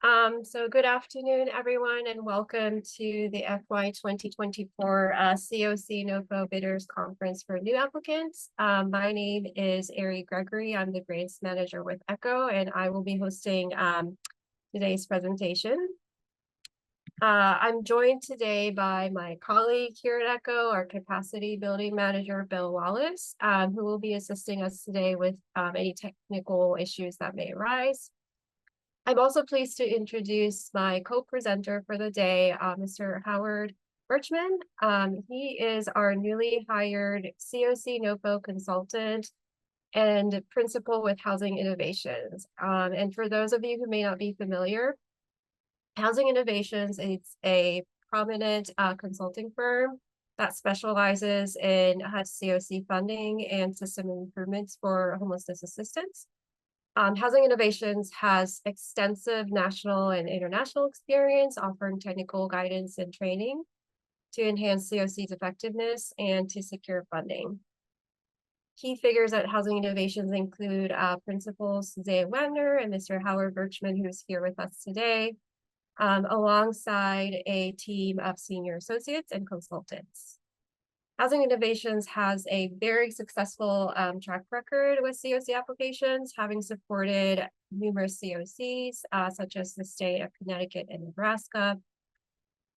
So good afternoon, everyone, and welcome to the FY 2024 CoC NOFO Bidders Conference for new applicants. My name is Ari Gregory. I'm the grants manager with ECHO, and I will be hosting today's presentation. I'm joined today by my colleague here at ECHO, our capacity building manager, Bill Wallace, who will be assisting us today with any technical issues that may arise. I'm also pleased to introduce my co-presenter for the day, Mr. Howard Birchman. He is our newly hired CoC NOFO consultant and principal with Housing Innovations. And for those of you who may not be familiar, Housing Innovations is a prominent consulting firm that specializes in CoC funding and system improvements for homelessness assistance. Housing Innovations has extensive national and international experience offering technical guidance and training to enhance CoC's effectiveness and to secure funding. Key figures at Housing Innovations include Principals Suzanne Wagner and Mr. Howard Birchman, who's here with us today, alongside a team of senior associates and consultants. Housing Innovations has a very successful track record with CoC applications, having supported numerous CoCs, such as the state of Connecticut and Nebraska.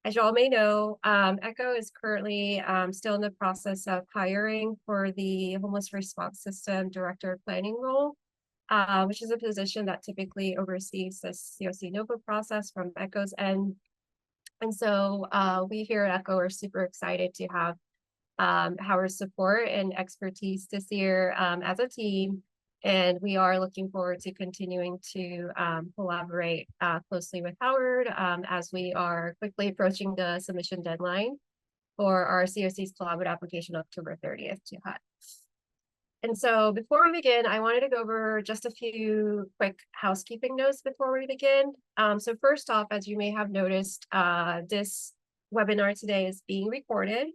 As you all may know, ECHO is currently still in the process of hiring for the Homeless Response System Director of Planning role, which is a position that typically oversees the CoC NOFO process from ECHO's end. And so we here at ECHO are super excited to have Howard's support and expertise this year as a team, and we are looking forward to continuing to collaborate closely with Howard as we are quickly approaching the submission deadline for our CoC's collaborative application October 30th to HUD. And so before we begin, I wanted to go over just a few quick housekeeping notes before we begin. So first off, as you may have noticed, this webinar today is being recorded.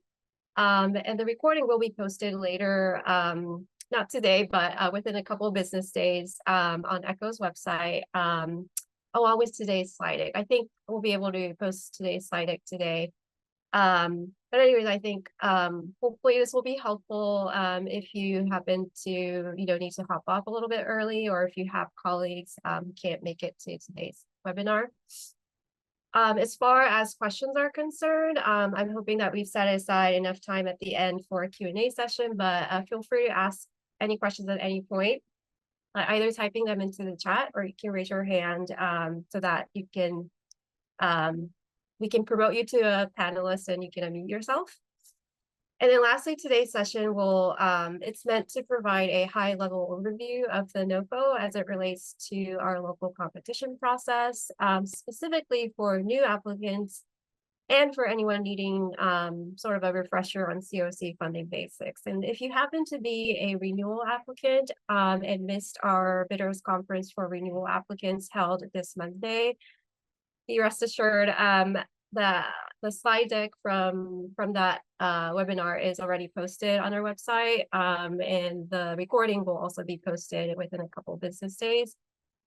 And the recording will be posted later, not today, but within a couple of business days on ECHO's website, along with today's slide deck. I think we'll be able to post today's slide deck today. But anyways, I think hopefully this will be helpful if you happen to need to hop off a little bit early, or if you have colleagues who can't make it to today's webinar. As far as questions are concerned, I'm hoping that we've set aside enough time at the end for a Q&A session, but feel free to ask any questions at any point, either typing them into the chat, or you can raise your hand so that you can, we can promote you to a panelist and you can unmute yourself. And then lastly, today's session will, it's meant to provide a high-level overview of the NOFO as it relates to our local competition process, specifically for new applicants and for anyone needing sort of a refresher on CoC funding basics. And if you happen to be a renewal applicant and missed our bidders conference for renewal applicants held this Monday, be rest assured that the slide deck from that webinar is already posted on our website, and the recording will also be posted within a couple of business days.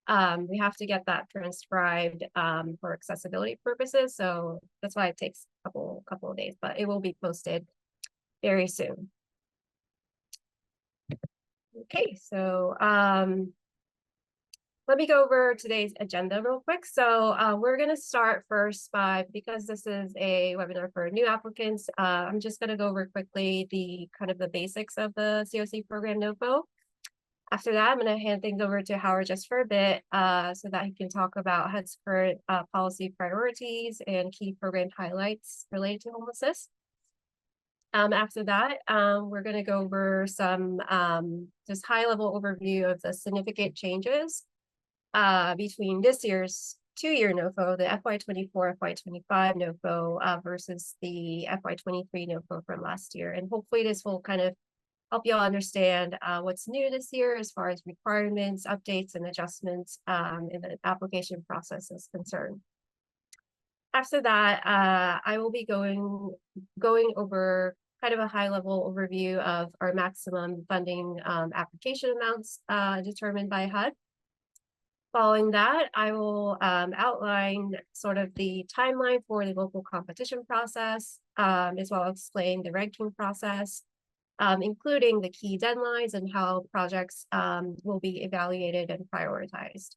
We have to get that transcribed for accessibility purposes, so that's why it takes a couple of days, but it will be posted very soon. Okay, so let me go over today's agenda real quick. So we're going to start first by, because this is a webinar for new applicants, I'm just going to go over quickly the basics of the CoC program NOFO. After that, I'm going to hand things over to Howard just for a bit so that he can talk about HUD's current policy priorities and key program highlights related to homelessness. After that, we're going to go over some just high-level overview of the significant changes between this year's two-year NOFO, the FY24, FY25 NOFO versus the FY23 NOFO from last year. And hopefully this will kind of help you all understand what's new this year as far as requirements, updates, and adjustments in the application process is concerned. After that, I will be going over kind of a high-level overview of our maximum funding application amounts determined by HUD. Following that, I will outline sort of the timeline for the local competition process, as well as explain the ranking process, including the key deadlines and how projects will be evaluated and prioritized.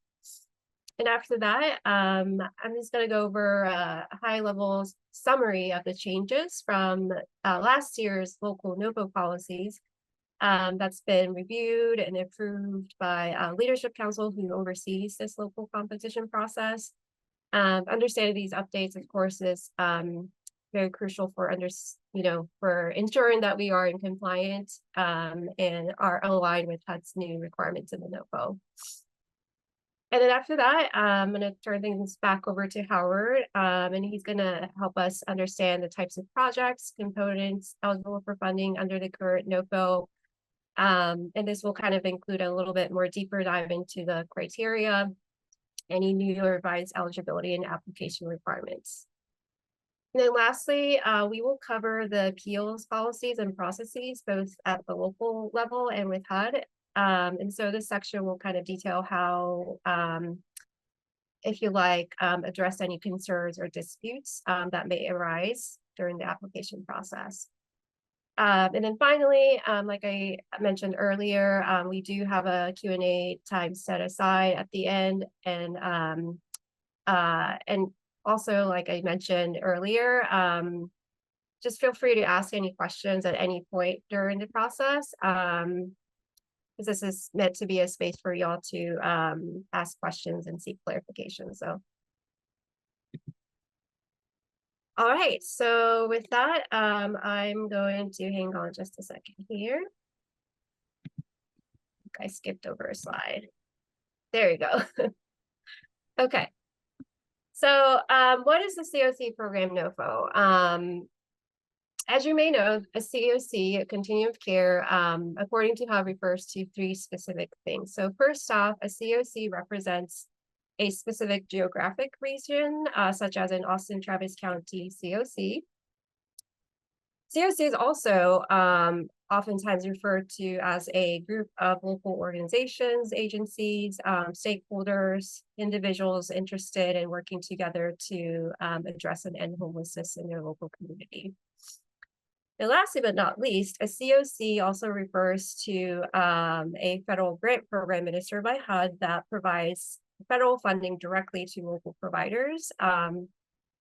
And after that, I'm just going to go over a high-level summary of the changes from last year's local NOFO policies that's been reviewed and approved by Leadership Council, who oversees this local competition process. Understanding these updates, of course, is very crucial for for ensuring that we are in compliance and are aligned with HUD's new requirements in the NOFO. And then after that, I'm going to turn things back over to Howard, and he's going to help us understand the types of projects, components eligible for funding under the current NOFO. And this will kind of include a little bit more deeper dive into the criteria, any new or revised eligibility and application requirements. And then lastly, we will cover the appeals policies and processes, both at the local level and with HUD. And so this section will kind of detail how, if you like, address any concerns or disputes that may arise during the application process. And then finally, like I mentioned earlier, we do have a Q&A time set aside at the end. And also, like I mentioned earlier, just feel free to ask any questions at any point during the process. Because this is meant to be a space for y'all to ask questions and seek clarification. So, all right. So with that, I'm going to hang on just a second here. I skipped over a slide. There you go. Okay. So what is the CoC program NOFO? As you may know, a CoC, a Continuum of Care, according to how it refers to three specific things. So first off, a CoC represents a specific geographic region, such as in Austin Travis County CoC. CoC is also oftentimes referred to as a group of local organizations, agencies, stakeholders, individuals interested in working together to address and end homelessness in their local community. And lastly, but not least, a CoC also refers to a federal grant program administered by HUD that provides federal funding directly to local providers.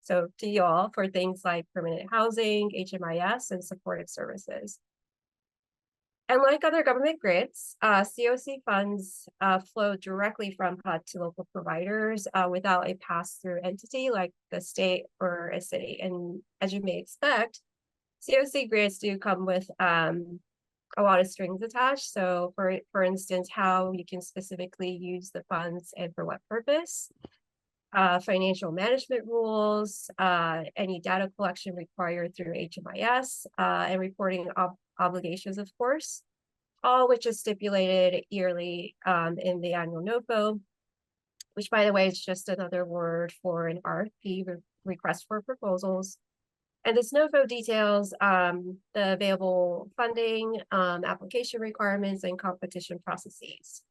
So to y'all for things like permanent housing, HMIS, and supportive services. And like other government grants, CoC funds flow directly from HUD to local providers without a pass-through entity like the state or a city. And as you may expect, CoC grants do come with a lot of strings attached. So for instance, how you can specifically use the funds and for what purpose, financial management rules, any data collection required through HMIS, and reporting obligations, of course, all which is stipulated yearly in the annual NOFO, which by the way is just another word for an RFP, request for proposals. And this NOFO details the available funding, application requirements, and competition processes.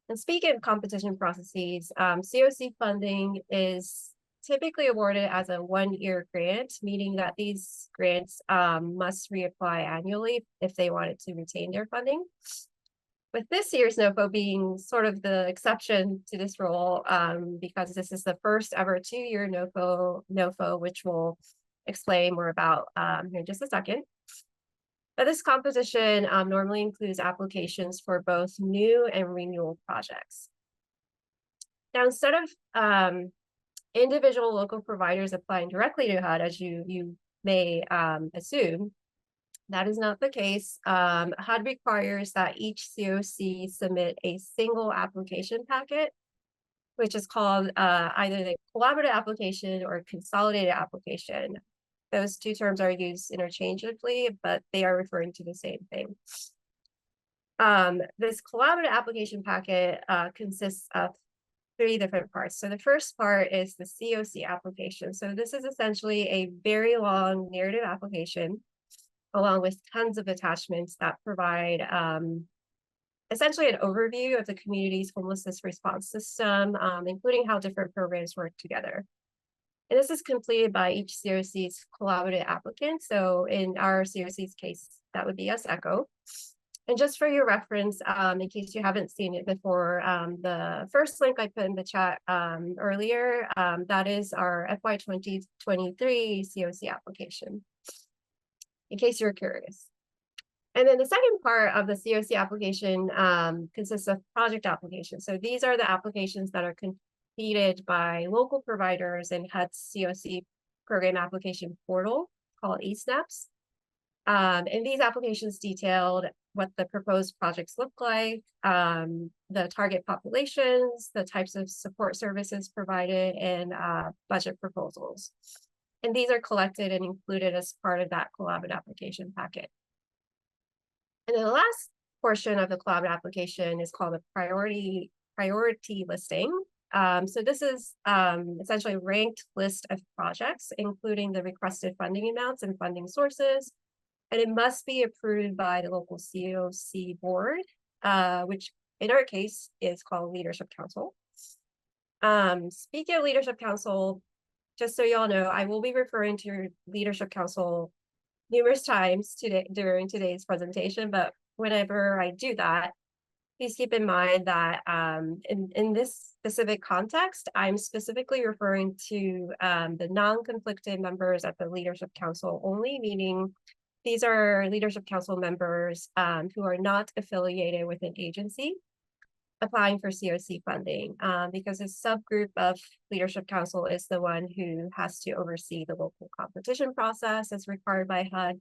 And speaking of competition processes, CoC funding is typically awarded as a one-year grant, meaning that these grants must reapply annually if they wanted to retain their funding. With this year's NOFO being sort of the exception to this rule, because this is the first ever two-year NOFO, which we'll explain more about here in just a second. But this composition normally includes applications for both new and renewal projects. Now, instead of individual local providers applying directly to HUD, as you may assume, that is not the case. HUD requires that each CoC submit a single application packet, which is called either the collaborative application or consolidated application. Those two terms are used interchangeably, but they are referring to the same thing. This collaborative application packet consists of three different parts. So the first part is the CoC application. So this is essentially a very long narrative application, along with tons of attachments that provide essentially an overview of the community's homelessness response system, including how different programs work together. And this is completed by each CoC's collaborative applicant. So in our CoC's case, that would be us, ECHO. And just for your reference, in case you haven't seen it before, the first link I put in the chat earlier, that is our FY2023 CoC application, in case you're curious. And then the second part of the CoC application consists of project applications. So these are the applications that are completed by local providers in HUD's CoC program application portal called eSNAPs. And these applications detailed what the proposed projects look like, the target populations, the types of support services provided, and budget proposals. And these are collected and included as part of that collaborative application packet. And then the last portion of the collaborative application is called a priority listing. So this is essentially a ranked list of projects, including the requested funding amounts and funding sources. And it must be approved by the local CoC board, which in our case is called Leadership Council. Speaking of Leadership Council, just so y'all know, I will be referring to Leadership Council numerous times during today's presentation, but whenever I do that, please keep in mind that in this specific context, I'm specifically referring to the non-conflicted members of the Leadership Council only, meaning these are Leadership Council members who are not affiliated with an agency applying for CoC funding, because a subgroup of Leadership Council is the one who has to oversee the local competition process as required by HUD,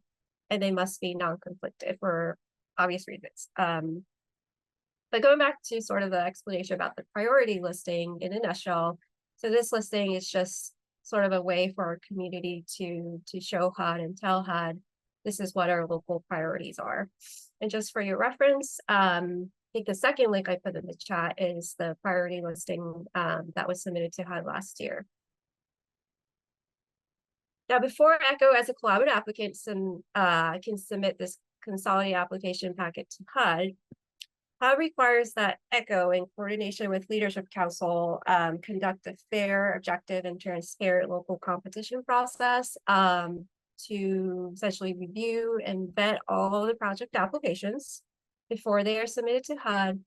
and they must be non-conflicted for obvious reasons. But going back to sort of the explanation about the priority listing in a nutshell, so this listing is just sort of a way for our community to show HUD and tell HUD this is what our local priorities are. And just for your reference, I think the second link I put in the chat is the priority listing that was submitted to HUD last year. Now, before ECHO as a collaborative applicant can submit this consolidated application packet to HUD, HUD requires that ECHO, in coordination with Leadership Council, conduct a fair, objective, and transparent local competition process to essentially review and vet all of the project applications before they are submitted to HUD.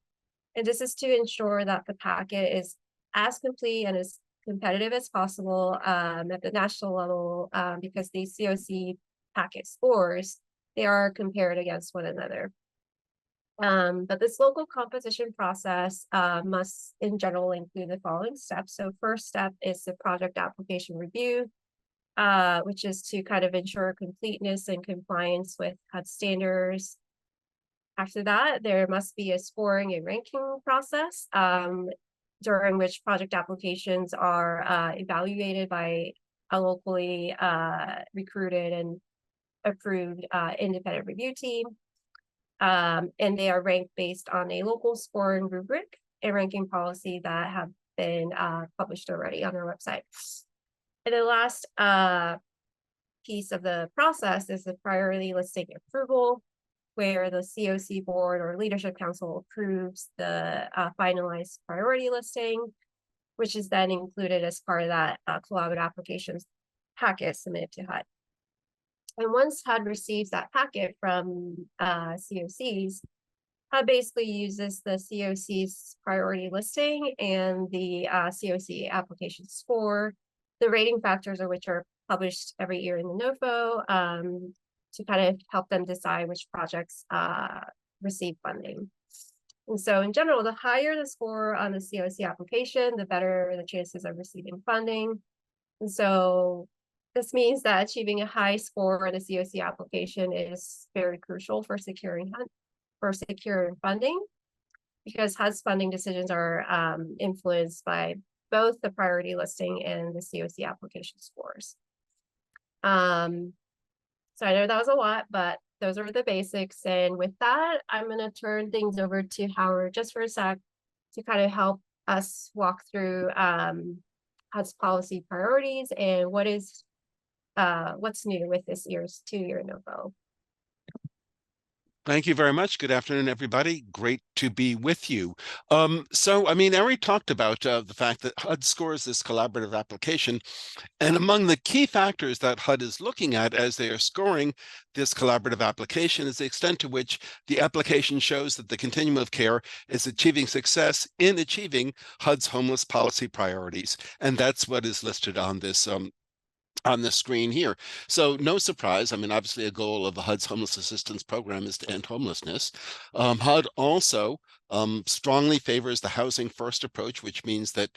And this is to ensure that the packet is as complete and as competitive as possible at the national level, because these CoC packet scores, they are compared against one another. But this local competition process must in general include the following steps. So first step is the project application review, which is to kind of ensure completeness and compliance with HUD standards. After that, there must be a scoring and ranking process during which project applications are evaluated by a locally recruited and approved independent review team. And they are ranked based on a local scoring rubric and ranking policy that have been published already on our website. And the last piece of the process is the priority listing approval, where the CoC board or Leadership Council approves the finalized priority listing, which is then included as part of that collaborative applications packet submitted to HUD. And once HUD receives that packet from CoCs, HUD basically uses the CoC's priority listing and the CoC application score, the rating factors of which are published every year in the NOFO, to kind of help them decide which projects receive funding. And so in general, the higher the score on the CoC application, the better the chances of receiving funding. And so this means that achieving a high score on the CoC application is very crucial for securing funding, because HUD's funding decisions are influenced by both the priority listing and the CoC application scores. So I know that was a lot, but those are the basics. And with that, I'm going to turn things over to Howard just for a sec to kind of help us walk through HUD's policy priorities and what's new with this year's 2-year NOFO. Thank you very much. Good afternoon, everybody. Great to be with you. Ari talked about the fact that HUD scores this collaborative application, and among the key factors that HUD is looking at as they are scoring this collaborative application is the extent to which the application shows that the continuum of care is achieving success in achieving HUD's homeless policy priorities. And that's what is listed on the screen here. So no surprise. I mean, obviously a goal of the HUD's homeless assistance program is to end homelessness. HUD also strongly favors the housing first approach, which means that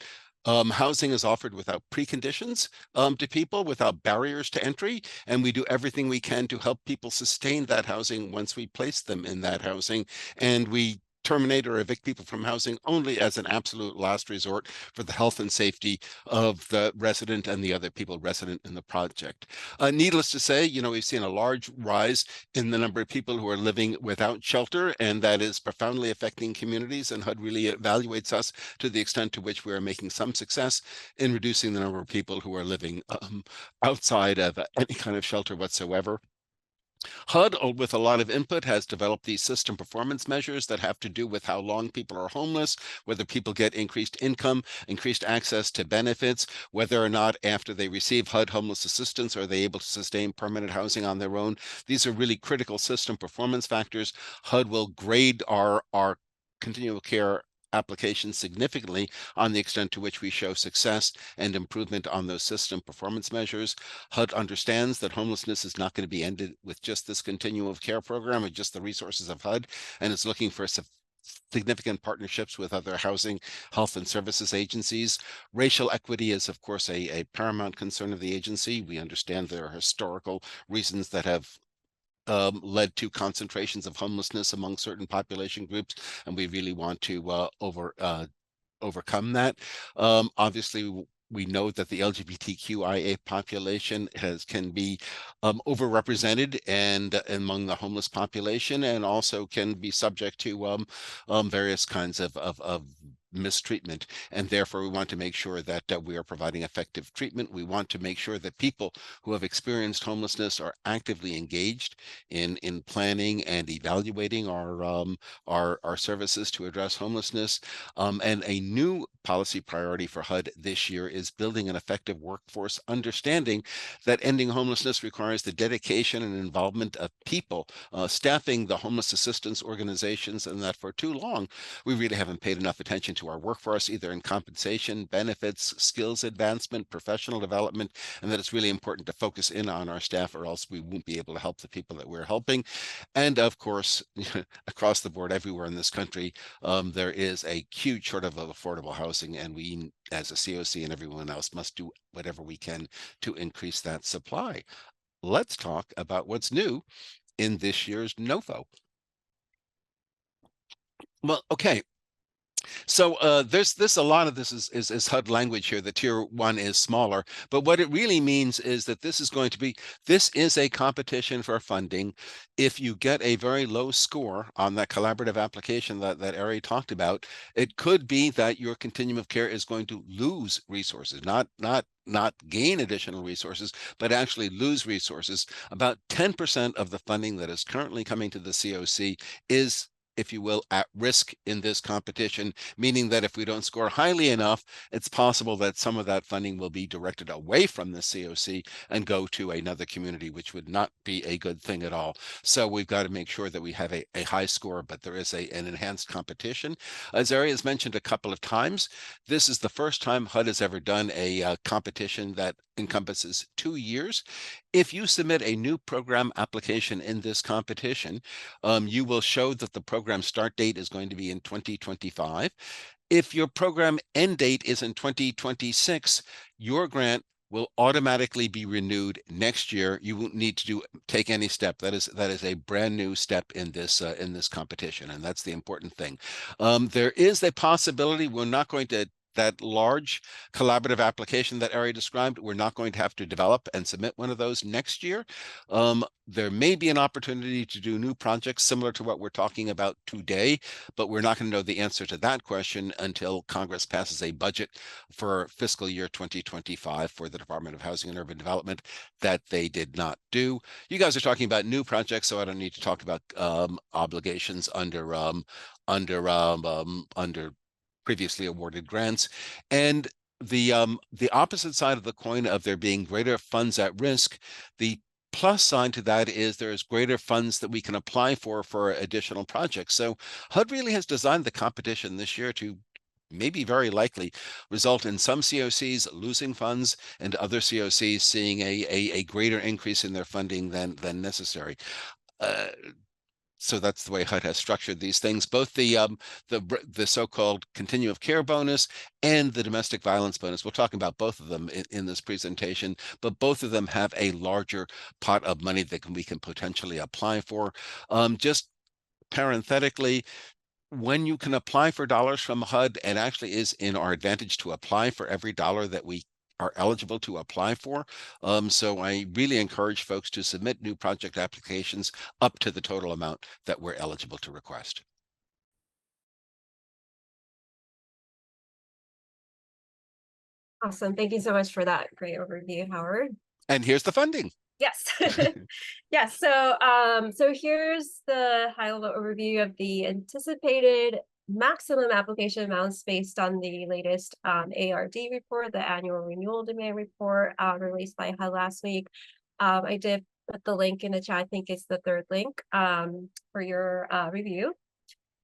housing is offered without preconditions to people, without barriers to entry, and we do everything we can to help people sustain that housing once we place them in that housing, and we terminate or evict people from housing only as an absolute last resort for the health and safety of the resident and the other people resident in the project. Needless to say, we've seen a large rise in the number of people who are living without shelter, and that is profoundly affecting communities, and HUD really evaluates us to the extent to which we are making some success in reducing the number of people who are living outside of any kind of shelter whatsoever. HUD, with a lot of input, has developed these system performance measures that have to do with how long people are homeless, whether people get increased income, increased access to benefits, whether or not after they receive HUD homeless assistance are they able to sustain permanent housing on their own. These are really critical system performance factors. HUD will grade our continual care application significantly on the extent to which we show success and improvement on those system performance measures. HUD understands that homelessness is not going to be ended with just this continuum of care program or just the resources of HUD, and is looking for significant partnerships with other housing, health, and services agencies. Racial equity is, of course, a paramount concern of the agency. We understand there are historical reasons that have led to concentrations of homelessness among certain population groups, and we really want to overcome that. Obviously, we know that the LGBTQIA population can be overrepresented and among the homeless population, and also can be subject to various kinds of mistreatment, and therefore we want to make sure that we are providing effective treatment. We want to make sure that people who have experienced homelessness are actively engaged in planning and evaluating our services to address homelessness. And a new policy priority for HUD this year is building an effective workforce, understanding that ending homelessness requires the dedication and involvement of people staffing the homeless assistance organizations, and that for too long we really haven't paid enough attention to our workforce, either in compensation, benefits, skills advancement, professional development, and that it's really important to focus in on our staff, or else we won't be able to help the people that we're helping. And of course, across the board, everywhere in this country, there is a huge shortage of affordable housing, and we, as a CoC and everyone else, must do whatever we can to increase that supply. Let's talk about what's new in this year's NOFO. Well, okay. So there's a lot of this is HUD language here. The tier 1 is smaller, but what it really means is that this is a competition for funding. If you get a very low score on that collaborative application that Ari talked about, it could be that your continuum of care is going to lose resources, not gain additional resources, but actually lose resources. About 10% of the funding that is currently coming to the CoC is, if you will, at risk in this competition, meaning that if we don't score highly enough, it's possible that some of that funding will be directed away from the CoC and go to another community, which would not be a good thing at all. So we've got to make sure that we have a high score, but there is an enhanced competition. As Ari has mentioned a couple of times, this is the first time HUD has ever done a competition that encompasses 2 years. If you submit a new program application in this competition, you will show that the program start date is going to be in 2025. If your program end date is in 2026, your grant will automatically be renewed next year. You won't need to take any step. That is a brand new step in this competition, and that's the important thing. There is a possibility, we're not going to that large collaborative application that Ari described, we're not going to have to develop and submit one of those next year. There may be an opportunity to do new projects similar to what we're talking about today, but we're not going to know the answer to that question until Congress passes a budget for fiscal year 2025 for the Department of Housing and Urban Development that they did not do. You guys are talking about new projects, so I don't need to talk about obligations under previously awarded grants. And the opposite side of the coin of there being greater funds at risk, the plus side to that is there's greater funds that we can apply for additional projects. So HUD really has designed the competition this year to maybe very likely result in some COCs losing funds and other COCs seeing a greater increase in their funding than necessary. So that's the way HUD has structured these things. Both the so-called Continuum of Care bonus and the domestic violence bonus. We'll talk about both of them in this presentation, but both of them have a larger pot of money that we can potentially apply for. Just parenthetically, when you can apply for dollars from HUD, it actually is in our advantage to apply for every dollar that we are eligible to apply for. So I really encourage folks to submit new project applications up to the total amount that we're eligible to request. Awesome. Thank you so much for that great overview, Howard. And here's the funding. Yes. Yes. So here's the high-level overview of the anticipated maximum application amounts based on the latest ARD report, the annual renewal demand report released by HUD last week. I did put the link in the chat. I think it's the third link for your review.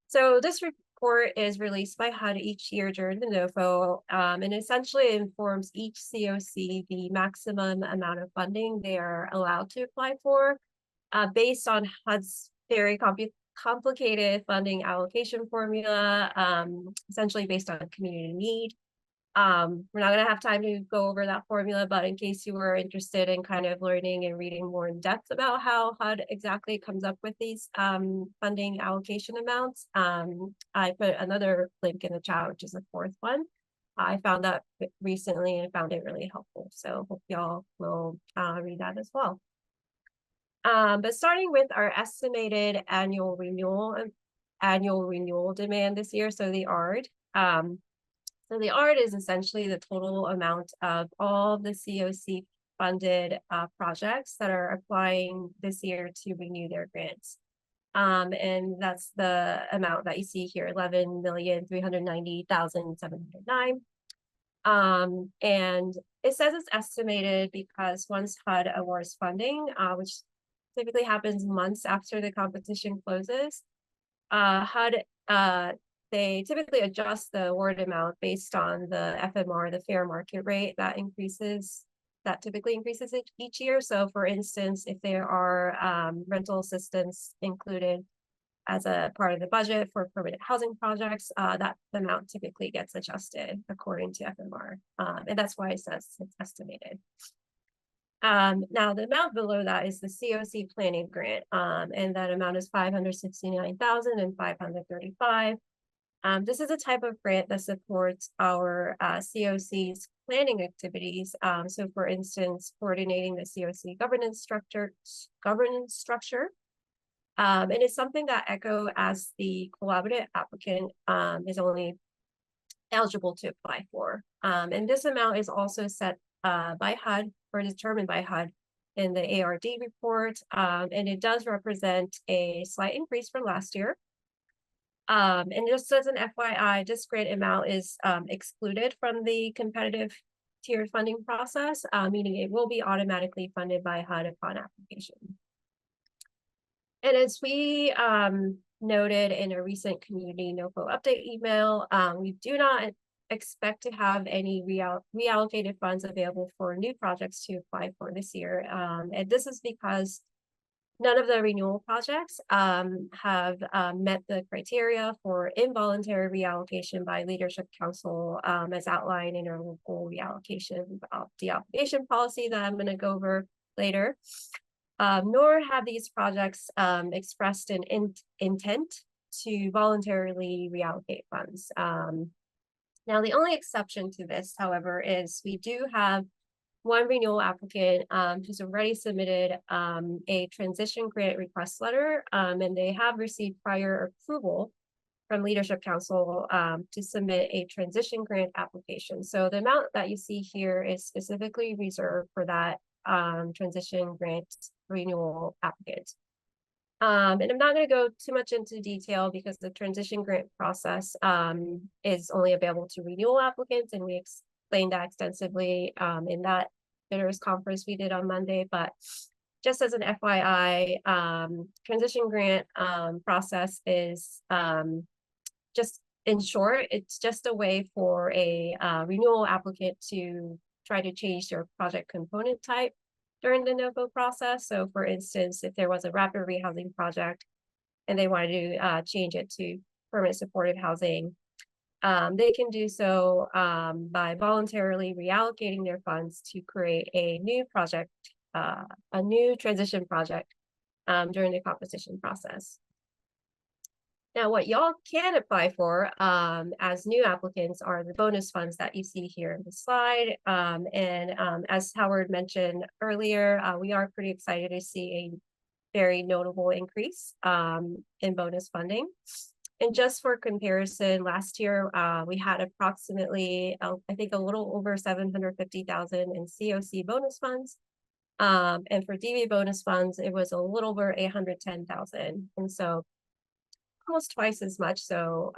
So this report is released by HUD each year during the NOFO, and essentially informs each CoC the maximum amount of funding they are allowed to apply for based on HUD's very complicated funding allocation formula, essentially based on community need. We're not going to have time to go over that formula, but in case you were interested in kind of learning and reading more in depth about how HUD exactly comes up with these funding allocation amounts, I put another link in the chat, which is the fourth one. I found that recently and found it really helpful. So hope y'all will read that as well. But starting with our estimated annual renewal demand this year, so the ARD. So the ARD is essentially the total amount of all the CoC funded projects that are applying this year to renew their grants. And that's the amount that you see here, 11,390,709. And it says it's estimated because once HUD awards funding, which typically happens months after the competition closes, HUD they typically adjust the award amount based on the FMR, the fair market rate that typically increases each year. So for instance, if there are rental assistance included as a part of the budget for permanent housing projects, that amount typically gets adjusted according to FMR. And that's why it says it's estimated. Now the amount below that is the CoC planning grant, and that amount is $569,535. This is a type of grant that supports our CoC's planning activities. So for instance, coordinating the CoC governance structure. And it's something that ECHO, as the collaborative applicant, is only eligible to apply for. And this amount is also set by HUD or determined by HUD in the ARD report. And it does represent a slight increase from last year. And just as an FYI, this grant amount is excluded from the competitive tiered funding process, meaning it will be automatically funded by HUD upon application. And as we noted in a recent community NOFO update email, we do not expect to have any reallocated funds available for new projects to apply for this year. And this is because none of the renewal projects have met the criteria for involuntary reallocation by Leadership Council as outlined in our local reallocation de-obligation policy that I'm going to go over later. Nor have these projects expressed an intent to voluntarily reallocate funds. Now, the only exception to this, however, is we do have one renewal applicant who's already submitted a transition grant request letter, and they have received prior approval from Leadership Council to submit a transition grant application. So the amount that you see here is specifically reserved for that transition grant renewal applicant. And I'm not going to go too much into detail because the transition grant process is only available to renewal applicants, and we explained that extensively in that bidders conference we did on Monday. But just as an FYI, transition grant process is just, in short, it's just a way for a renewal applicant to try to change their project component type during the NOFO process. So for instance, if there was a rapid rehousing project and they wanted to change it to permanent supportive housing, they can do so by voluntarily reallocating their funds to create a new project, a new transition project during the competition process. Now, what y'all can apply for as new applicants are the bonus funds that you see here in the slide. As Howard mentioned earlier, we are pretty excited to see a very notable increase in bonus funding. And just for comparison, last year we had approximately, I think, a little over 750,000 in CoC bonus funds. And for DV bonus funds, it was a little over 810,000. And so almost twice as much. So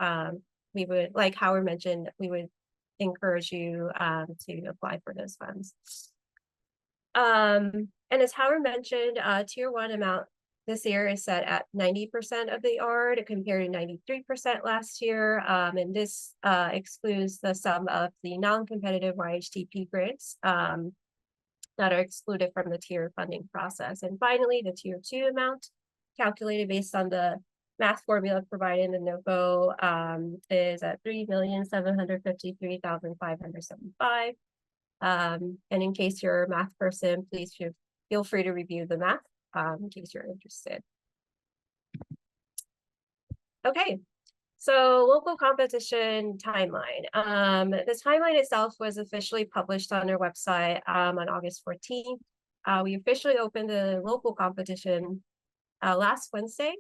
we would, like Howard mentioned, we would encourage you to apply for those funds. And as Howard mentioned, tier 1 amount this year is set at 90% of the ARD compared to 93% last year. And this excludes the sum of the non-competitive YHTP grants that are excluded from the tier funding process. And finally, the tier 2 amount calculated based on the math formula provided in the NOFO is at $3,753,575. And in case you're a math person, please feel free to review the math in case you're interested. Okay, so local competition timeline. The timeline itself was officially published on our website on August 14th. We officially opened the local competition last Wednesday.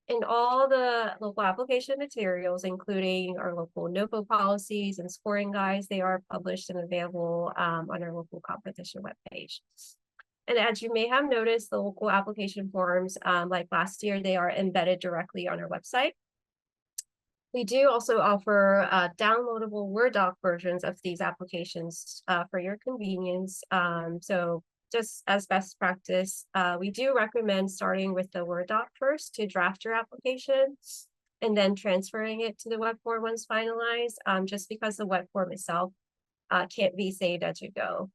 And all the local application materials, including our local NOFO policies and scoring guides, they are published and available on our local competition webpage. And as you may have noticed, the local application forms, like last year, they are embedded directly on our website. We do also offer downloadable Word doc versions of these applications for your convenience. So just as best practice, we do recommend starting with the Word doc first to draft your application and then transferring it to the web form once finalized, just because the web form itself can't be saved as you go.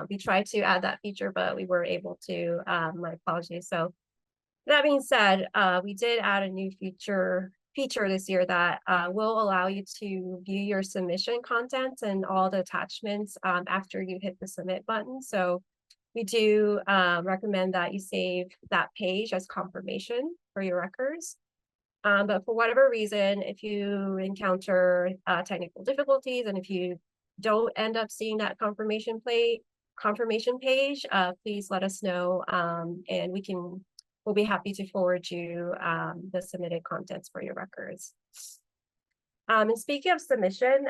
We tried to add that feature, but we weren't able to. My apologies. So that being said, we did add a new feature this year that will allow you to view your submission content and all the attachments after you hit the submit button. So we do recommend that you save that page as confirmation for your records. But for whatever reason, if you encounter technical difficulties and if you don't end up seeing that confirmation page, please let us know, and we'll be happy to forward you the submitted contents for your records. And speaking of submissions,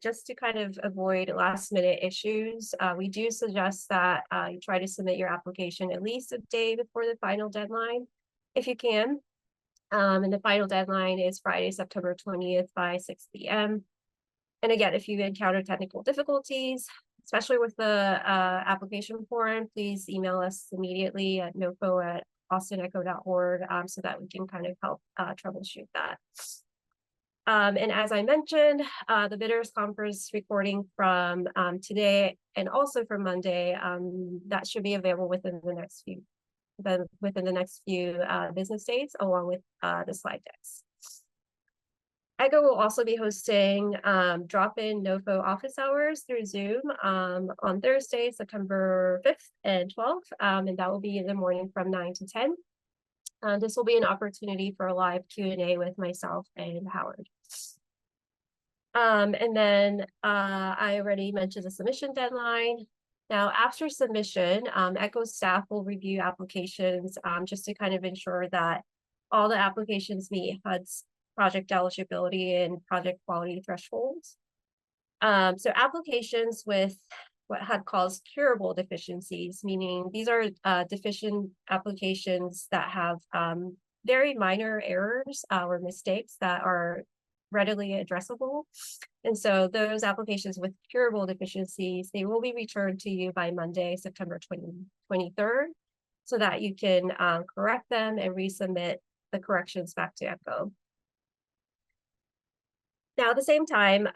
just to kind of avoid last minute issues, we do suggest that you try to submit your application at least a day before the final deadline, if you can. And the final deadline is Friday, September 20th by 6 p.m. And again, if you encounter technical difficulties, especially with the application form, please email us immediately at nofo@austinecho.org so that we can kind of help troubleshoot that. And as I mentioned, the bidders conference recording from today and also from Monday, that should be available within the next few business days, along with the slide decks. ECHO will also be hosting drop-in NOFO office hours through Zoom on Thursday, September 5th and 12th, and that will be in the morning from 9 to 10. This will be an opportunity for a live Q&A with myself and Howard. And then I already mentioned the submission deadline. Now, after submission, ECHO staff will review applications just to kind of ensure that all the applications meet HUD's project eligibility and project quality thresholds. So applications with what HUD calls curable deficiencies, meaning these are deficient applications that have very minor errors or mistakes that are readily addressable. And so those applications with curable deficiencies, they will be returned to you by Monday, September 23rd, so that you can correct them and resubmit the corrections back to ECHO. Now, at the same time,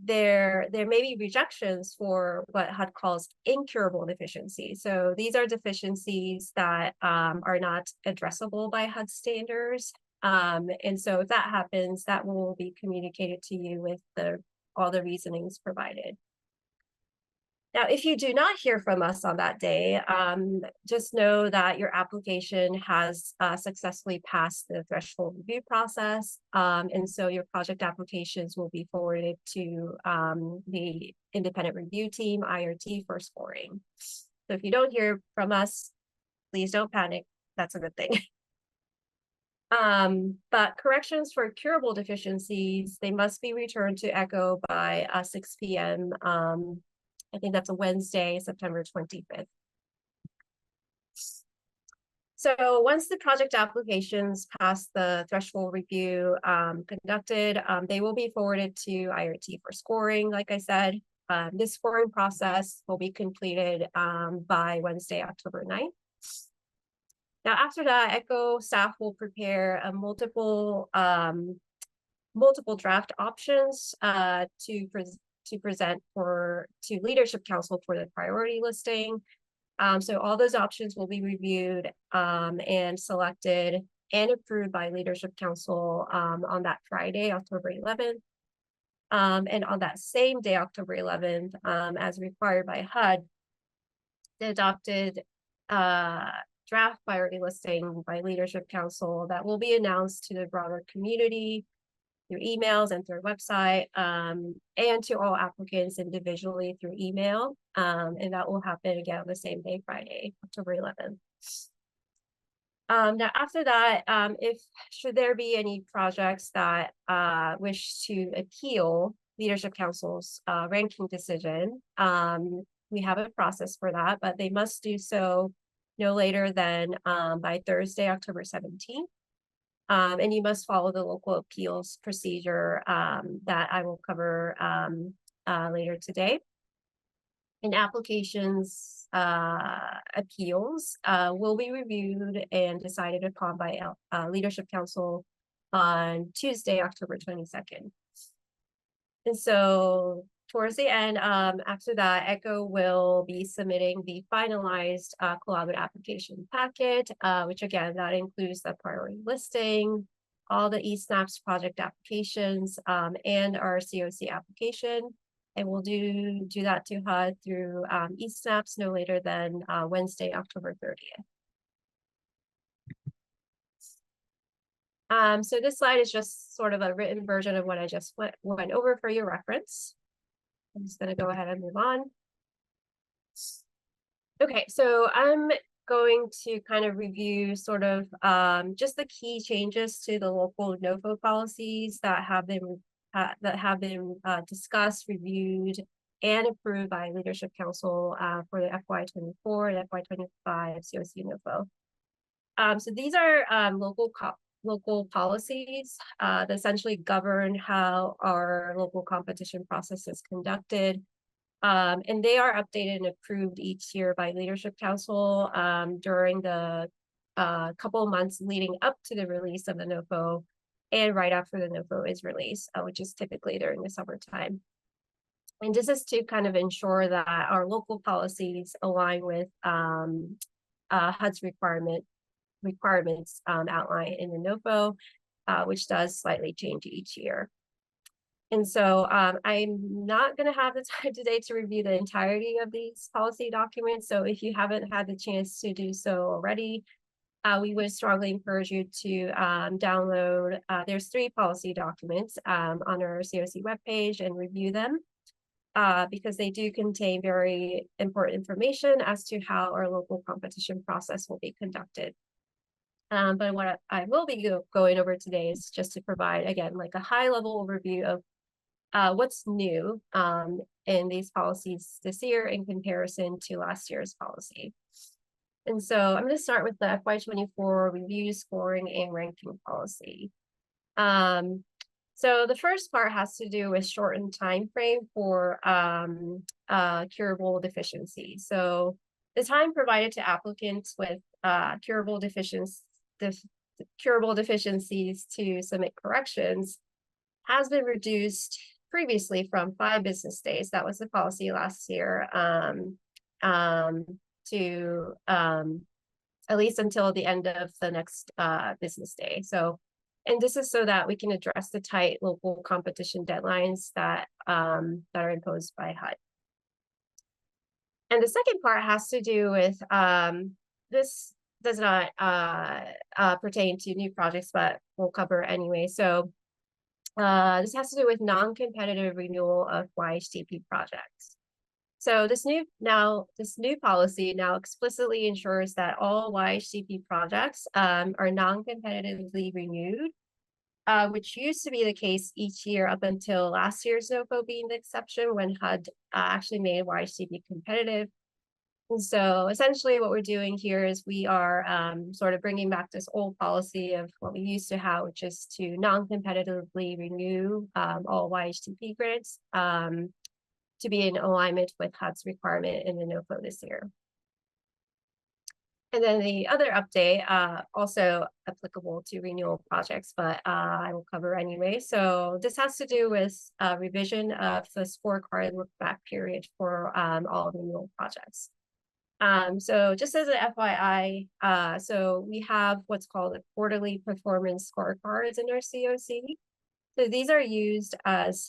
there may be rejections for what HUD calls incurable deficiencies. So these are deficiencies that are not addressable by HUD standards. And so if that happens, that will be communicated to you with all the reasonings provided. Now, if you do not hear from us on that day, just know that your application has successfully passed the threshold review process. And so your project applications will be forwarded to the independent review team, IRT, for scoring. So if you don't hear from us, please don't panic. That's a good thing. But corrections for curable deficiencies, they must be returned to ECHO by 6 p.m. I think that's a Wednesday, September 25th. So once the project applications pass the threshold review conducted, they will be forwarded to IRT for scoring. Like I said, this scoring process will be completed by Wednesday, October 9th. Now, after that, ECHO staff will prepare a multiple draft options to present to Leadership Council for the priority listing. So all those options will be reviewed and selected and approved by Leadership Council on that Friday, October 11th. And on that same day, October 11th, as required by HUD, the adopted draft priority listing by Leadership Council that will be announced to the broader community through emails and through our website, and to all applicants individually through email. And that will happen again on the same day, Friday, October 11th. Now, after that, should there be any projects that wish to appeal Leadership Council's ranking decision, we have a process for that, but they must do so no later than by Thursday, October 17th. And you must follow the local appeals procedure that I will cover later today. And applications appeals will be reviewed and decided upon by Leadership Council on Tuesday, October 22nd. And so towards the end, after that, ECHO will be submitting the finalized collaborative application packet, which again, that includes the priority listing, all the eSNAPS project applications, and our CoC application. And we'll do that to HUD through eSNAPS no later than Wednesday, October 30th. So this slide is just sort of a written version of what I just went over for your reference. I'm just going to go ahead and move on. Okay, so I'm going to kind of review sort of just the key changes to the local NOFO policies that have been discussed, reviewed, and approved by Leadership Council for the FY24 and FY25 CoC NOFO. So these are local policies that essentially govern how our local competition process is conducted. And they are updated and approved each year by Leadership Council during the couple of months leading up to the release of the NOFO and right after the NOFO is released, which is typically during the summertime. And this is to kind of ensure that our local policies align with HUD's requirements outlined in the NOFO, which does slightly change each year. And so I'm not going to have the time today to review the entirety of these policy documents. So if you haven't had the chance to do so already, we would strongly encourage you to download. There's 3 policy documents on our CoC webpage and review them because they do contain very important information as to how our local competition process will be conducted. But what I will be going over today is just to provide, again, like a high-level overview of what's new in these policies this year in comparison to last year's policy. And so I'm going to start with the FY24 review, scoring, and ranking policy. So the first part has to do with shortened time frame for curable deficiencies. So the time provided to applicants with curable deficiencies to submit corrections has been reduced previously from 5 business days. That was the policy last year. To at least until the end of the next business day. So, and this is so that we can address the tight local competition deadlines that are imposed by HUD. And the second part has to do with this does not pertain to new projects, but we'll cover anyway. So this has to do with non-competitive renewal of YHTP projects. So this new policy now explicitly ensures that all YHTP projects are non-competitively renewed, which used to be the case each year up until last year's NOFO being the exception when HUD actually made YHTP competitive. And so essentially what we're doing here is we are sort of bringing back this old policy of what we used to have, which is to non-competitively renew all YHTP grants to be in alignment with HUD's requirement in the NOFO this year. And then the other update, also applicable to renewal projects, but I will cover anyway. So this has to do with revision of the scorecard look back period for all renewal projects. So just as an FYI, so we have what's called a quarterly performance scorecards in our CoC. So these are used as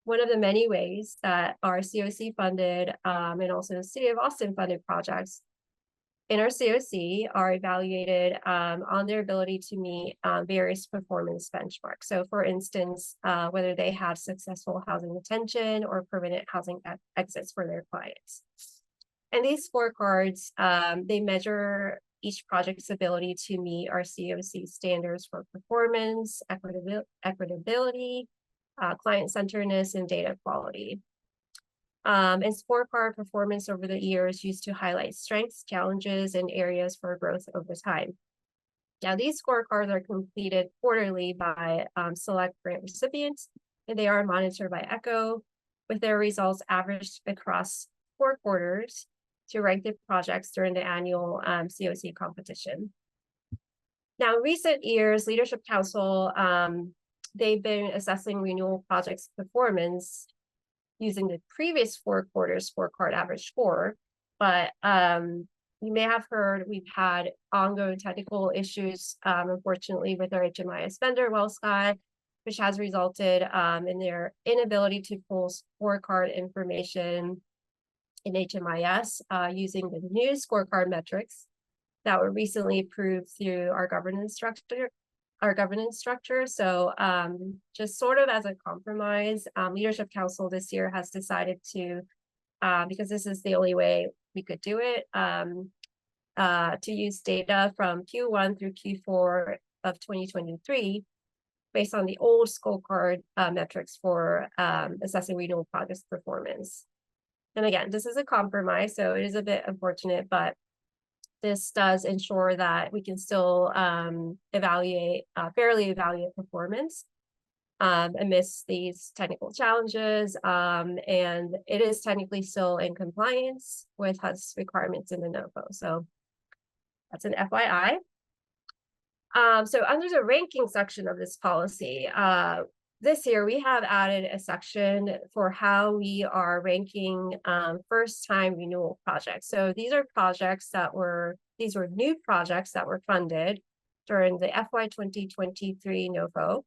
one of the many ways that our CoC funded and also the City of Austin funded projects in our CoC are evaluated on their ability to meet various performance benchmarks. So for instance, whether they have successful housing retention or permanent housing exits for their clients. And these scorecards, they measure each project's ability to meet our CoC standards for performance, equitability, client-centeredness, and data quality. And scorecard performance over the years used to highlight strengths, challenges, and areas for growth over time. Now, these scorecards are completed quarterly by select grant recipients, and they are monitored by ECHO, with their results averaged across 4 quarters to rank the projects during the annual CoC competition. Now, in recent years, Leadership Council, they've been assessing renewal projects' performance using the previous 4 quarters scorecard average score, but you may have heard we've had ongoing technical issues, unfortunately, with our HMIS vendor, WellSky, which has resulted in their inability to pull scorecard information in HMIS using the new scorecard metrics that were recently approved through our governance structure. So just sort of as a compromise, Leadership Council this year has decided to, because this is the only way we could do it, to use data from Q1 through Q4 of 2023 based on the old scorecard metrics for assessing renewal projects performance. And again, this is a compromise, so it is a bit unfortunate, but this does ensure that we can still fairly evaluate performance amidst these technical challenges, and it is technically still in compliance with HUD's requirements in the NOFO. So that's an FYI. So under the ranking section of this policy, this year we have added a section for how we are ranking first-time renewal projects. So these are new projects that were funded during the FY2023 NOFO,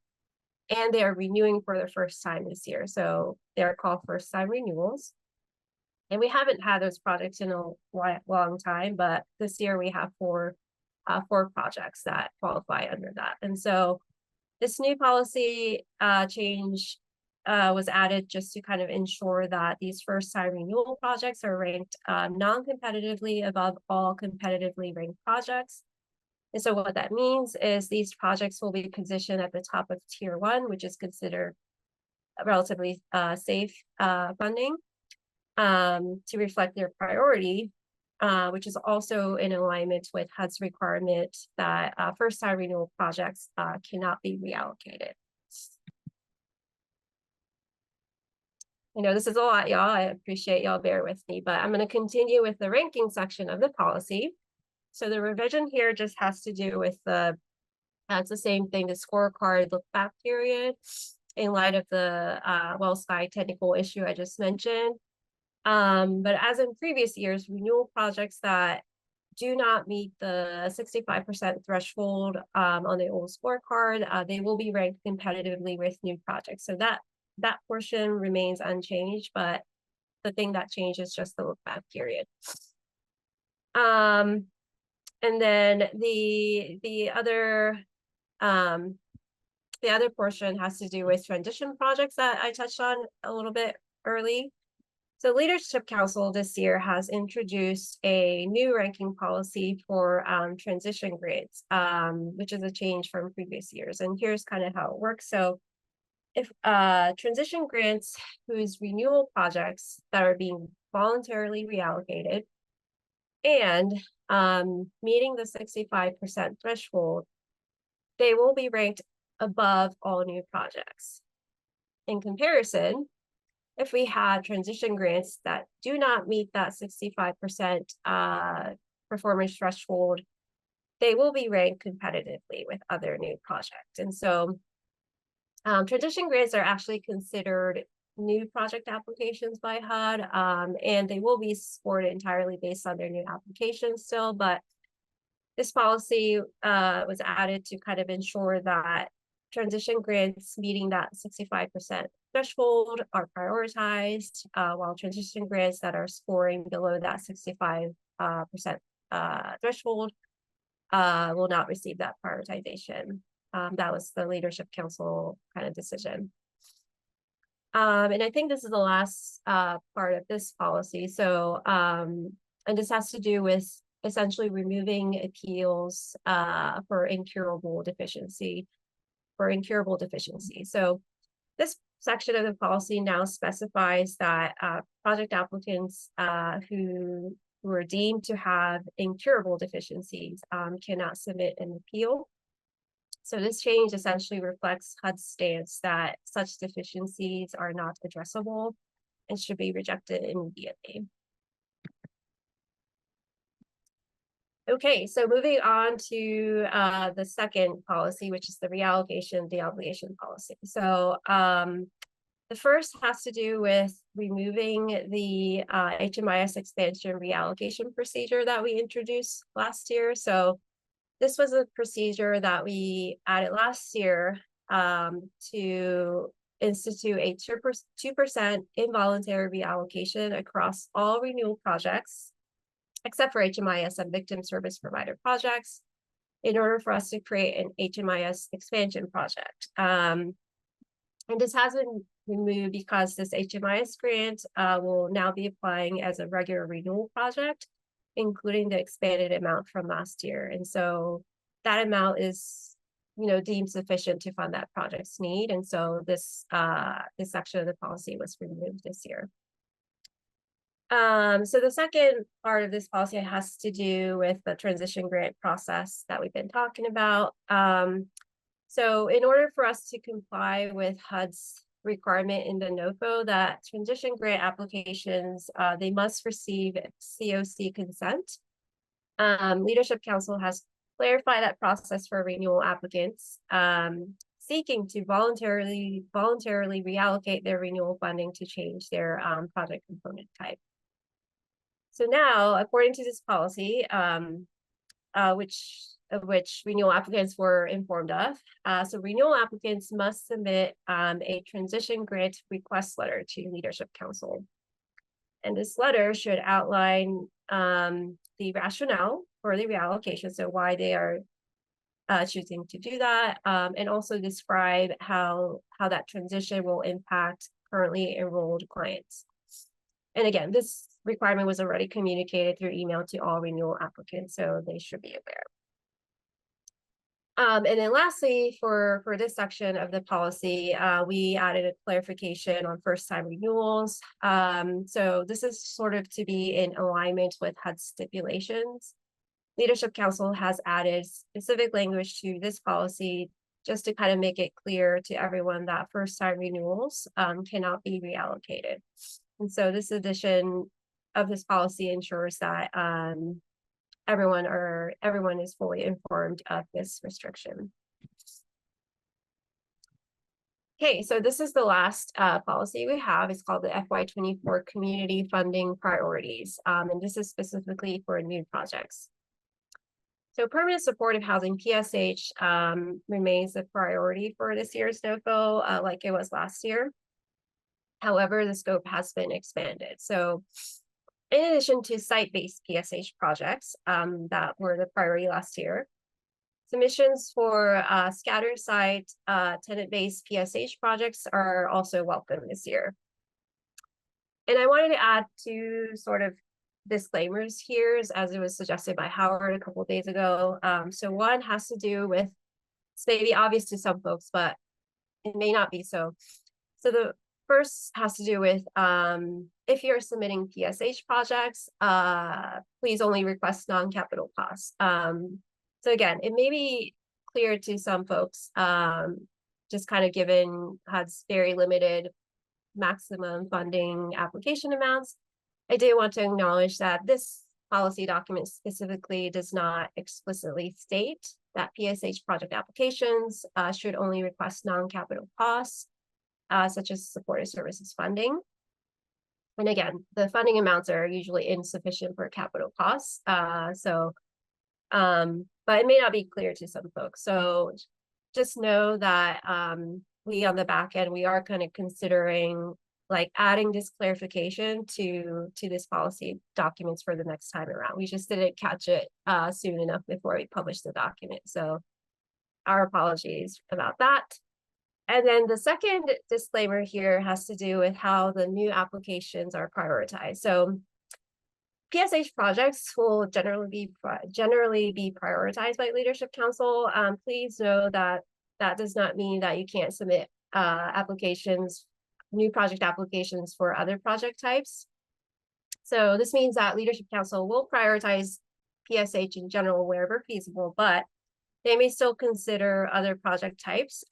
and they are renewing for the first time this year. So they're called first-time renewals. And we haven't had those projects in a long time, but this year we have 4 for projects that qualify under that. And so this new policy change was added just to kind of ensure that these first-time renewal projects are ranked non-competitively above all competitively ranked projects. And so what that means is these projects will be positioned at the top of tier 1, which is considered relatively safe funding to reflect their priority, which is also in alignment with HUD's requirement that first-time renewal projects cannot be reallocated. I know this is a lot, y'all. I appreciate y'all bear with me, but I'm going to continue with the ranking section of the policy. So the revision here just has to do with that's the same thing, the scorecard look back period in light of the WellSky technical issue I just mentioned. But as in previous years, renewal projects that do not meet the 65% threshold on the old scorecard, they will be ranked competitively with new projects. So that portion remains unchanged, but the thing that changes is just the look back period. And then the other portion has to do with transition projects that I touched on a little bit early. So Leadership Council this year has introduced a new ranking policy for transition grades, which is a change from previous years. And here's kind of how it works. So if transition grants whose renewal projects that are being voluntarily reallocated and meeting the 65% threshold, they will be ranked above all new projects. In comparison, if we had transition grants that do not meet that 65% performance threshold, they will be ranked competitively with other new projects. And so transition grants are actually considered new project applications by HUD, and they will be scored entirely based on their new applications still, but this policy was added to kind of ensure that transition grants meeting that 65% threshold are prioritized, while transition grants that are scoring below that 65% threshold will not receive that prioritization. That was the Leadership Council kind of decision. And I think this is the last part of this policy. So, and this has to do with essentially removing appeals for incurable deficiency. So this section of the policy now specifies that project applicants who were deemed to have incurable deficiencies cannot submit an appeal. So this change essentially reflects HUD's stance that such deficiencies are not addressable and should be rejected immediately. Okay, so moving on to the second policy, which is the reallocation deobligation policy. So the first has to do with removing the HMIS expansion reallocation procedure that we introduced last year. So this was a procedure that we added last year to institute a 2% involuntary reallocation across all renewal projects, except for HMIS and victim service provider projects, in order for us to create an HMIS expansion project. And this has been removed because this HMIS grant will now be applying as a regular renewal project, including the expanded amount from last year. And so that amount is, deemed sufficient to fund that project's need. And so this section of the policy was removed this year. So the second part of this policy has to do with the transition grant process that we've been talking about. So in order for us to comply with HUD's requirement in the NOFO that transition grant applications, they must receive CoC consent. Leadership Council has clarified that process for renewal applicants seeking to voluntarily reallocate their renewal funding to change their project component type. So now, according to this policy, which renewal applicants were informed of, so renewal applicants must submit a transition grant request letter to Leadership Council. And this letter should outline the rationale for the reallocation, so why they are choosing to do that, and also describe how that transition will impact currently enrolled clients. And again, this requirement was already communicated through email to all renewal applicants, so they should be aware. And then lastly, for this section of the policy, we added a clarification on first-time renewals. So this is sort of to be in alignment with HUD stipulations. Leadership Council has added specific language to this policy just to kind of make it clear to everyone that first-time renewals cannot be reallocated. And so this edition of this policy ensures that everyone is fully informed of this restriction. Okay, so this is the last policy we have. It's called the FY24 Community Funding Priorities, and this is specifically for new projects. So permanent supportive housing, PSH, remains a priority for this year's NOFO, like it was last year. However, the scope has been expanded. So in addition to site-based PSH projects that were the priority last year, submissions for scattered site tenant-based PSH projects are also welcome this year. And I wanted to add two sort of disclaimers here, as it was suggested by Howard a couple of days ago. So one has to do with, it's maybe obvious to some folks, but it may not be so. So the first has to do with if you're submitting PSH projects, please only request non-capital costs. So again, it may be clear to some folks, just kind of given HUD's very limited maximum funding application amounts. I do want to acknowledge that this policy document specifically does not explicitly state that PSH project applications should only request non-capital costs, such as supportive services funding. And again, the funding amounts are usually insufficient for capital costs. But it may not be clear to some folks. So just know that we on the back end, we are kind of considering like adding this clarification to this policy documents for the next time around. We just didn't catch it soon enough before we published the document. So our apologies about that. And then the second disclaimer here has to do with how the new applications are prioritized. So PSH projects will generally be prioritized by Leadership Council. Please know that that does not mean that you can't submit applications, new project applications for other project types. So this means that Leadership Council will prioritize PSH in general wherever feasible, but they may still consider other project types,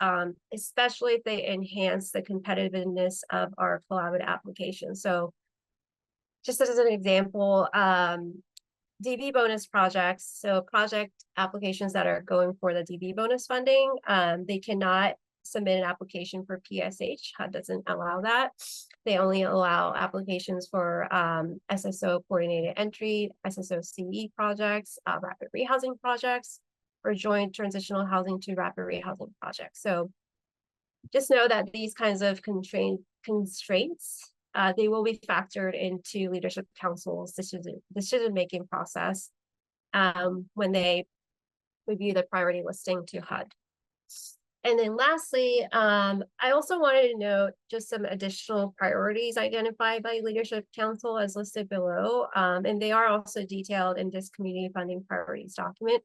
especially if they enhance the competitiveness of our collaborative application. So just as an example, DB bonus projects, so project applications that are going for the DB bonus funding, they cannot submit an application for PSH. HUD doesn't allow that. They only allow applications for SSO coordinated entry, SSO CE projects, rapid rehousing projects, or joint transitional housing to rapid rehousing projects. So just know that these kinds of constraints, they will be factored into Leadership Council's decision-making process when they review the priority listing to HUD. And then lastly, I also wanted to note just some additional priorities identified by Leadership Council as listed below, and they are also detailed in this community funding priorities document.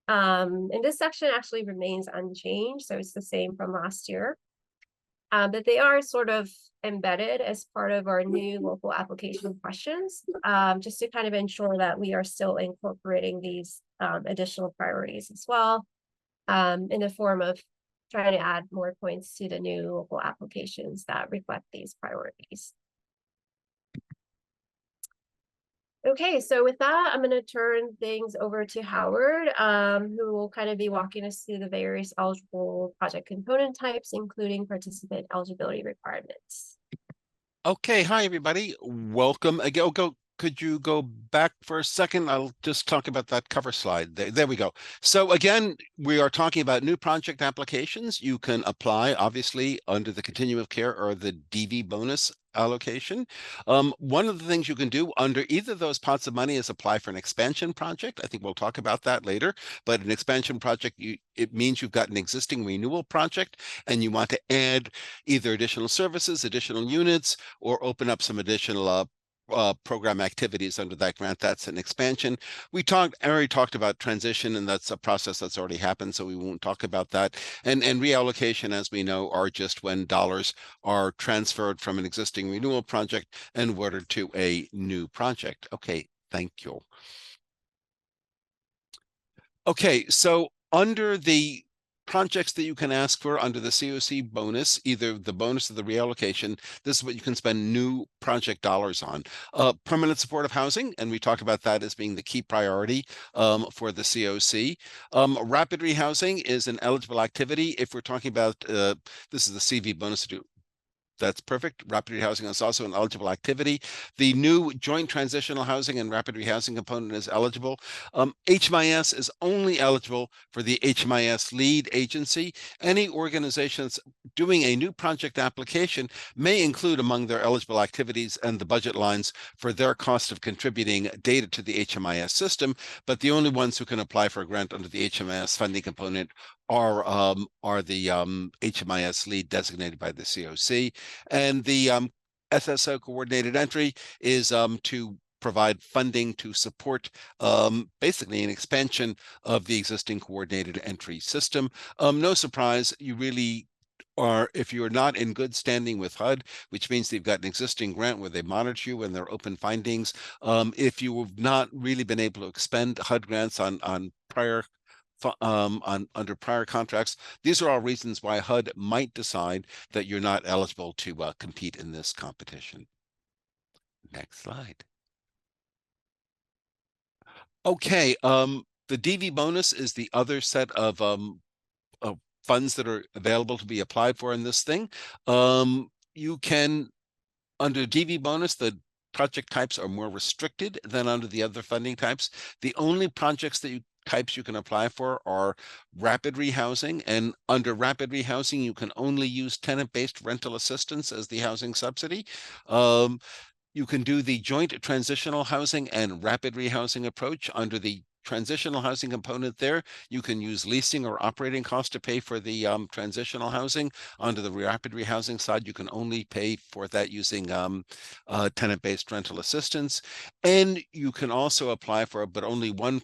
And this section actually remains unchanged, so it's the same from last year. But they are sort of embedded as part of our new local application questions, just to kind of ensure that we are still incorporating these additional priorities as well, in the form of trying to add more points to the new local applications that reflect these priorities. Okay, so with that, I'm going to turn things over to Howard, who will kind of be walking us through the various eligible project component types, including participant eligibility requirements. Okay, hi everybody. Welcome again. could you go back for a second? I'll just talk about that cover slide. There we go. So again, we are talking about new project applications. You can apply, obviously, under the Continuum of Care or the DV bonus allocation. One of the things you can do under either of those pots of money is apply for an expansion project. I think we'll talk about that later. But an expansion project, it means you've got an existing renewal project and you want to add either additional services, additional units, or open up some additional program activities under that grant. That's an expansion. Ari talked about transition, and that's a process that's already happened, so we won't talk about that. And reallocation, as we know, are just when dollars are transferred from an existing renewal project and awarded to a new project. Okay, thank you. Okay, so under the projects that you can ask for under the CoC bonus, either the bonus or the reallocation, this is what you can spend new project dollars on. Permanent supportive housing, and we talked about that as being the key priority for the CoC. Rapid rehousing is an eligible activity. If we're talking about, this is the CV bonus to do. That's perfect. Rapid rehousing is also an eligible activity. The new joint transitional housing and rapid rehousing component is eligible. HMIS is only eligible for the HMIS lead agency. Any organizations doing a new project application may include among their eligible activities and the budget lines for their cost of contributing data to the HMIS system, but the only ones who can apply for a grant under the HMIS funding component are the HMIS lead designated by the CoC. And the SSO coordinated entry is to provide funding to support basically an expansion of the existing coordinated entry system. No surprise, you really are, if you're not in good standing with HUD, which means they've got an existing grant where they monitor you and their open findings. If you have not really been able to expend HUD grants on prior under prior contracts, these are all reasons why HUD might decide that you're not eligible to compete in this competition. Next slide. Okay, the DV bonus is the other set of funds that are available to be applied for in this thing. You can, under DV bonus, the project types are more restricted than under the other funding types. The only projects that types you can apply for are rapid rehousing, and under rapid rehousing you can only use tenant-based rental assistance as the housing subsidy. You can do the joint transitional housing and rapid rehousing approach. Under the transitional housing component there, you can use leasing or operating costs to pay for the transitional housing. Under the rapid rehousing side, you can only pay for that using tenant-based rental assistance. And you can also apply for, but only one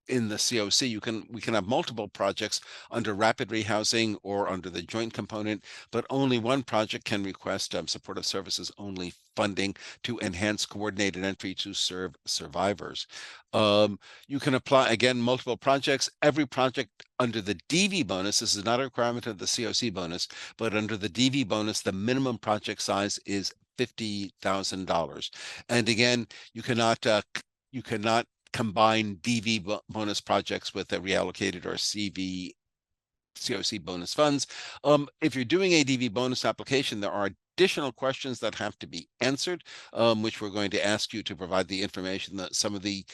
in the CoC, we can have multiple projects under rapid rehousing or under the joint component, but only one project can request supportive services only funding to enhance coordinated entry to serve survivors. You can apply, again, multiple projects. Every project under the DV bonus, this is not a requirement of the CoC bonus, but under the DV bonus, the minimum project size is $50,000. And again, you cannot combine DV bonus projects with a reallocated or CoC bonus funds. If you're doing a DV bonus application, there are additional questions that have to be answered, which we're going to ask you to provide the information. That some of the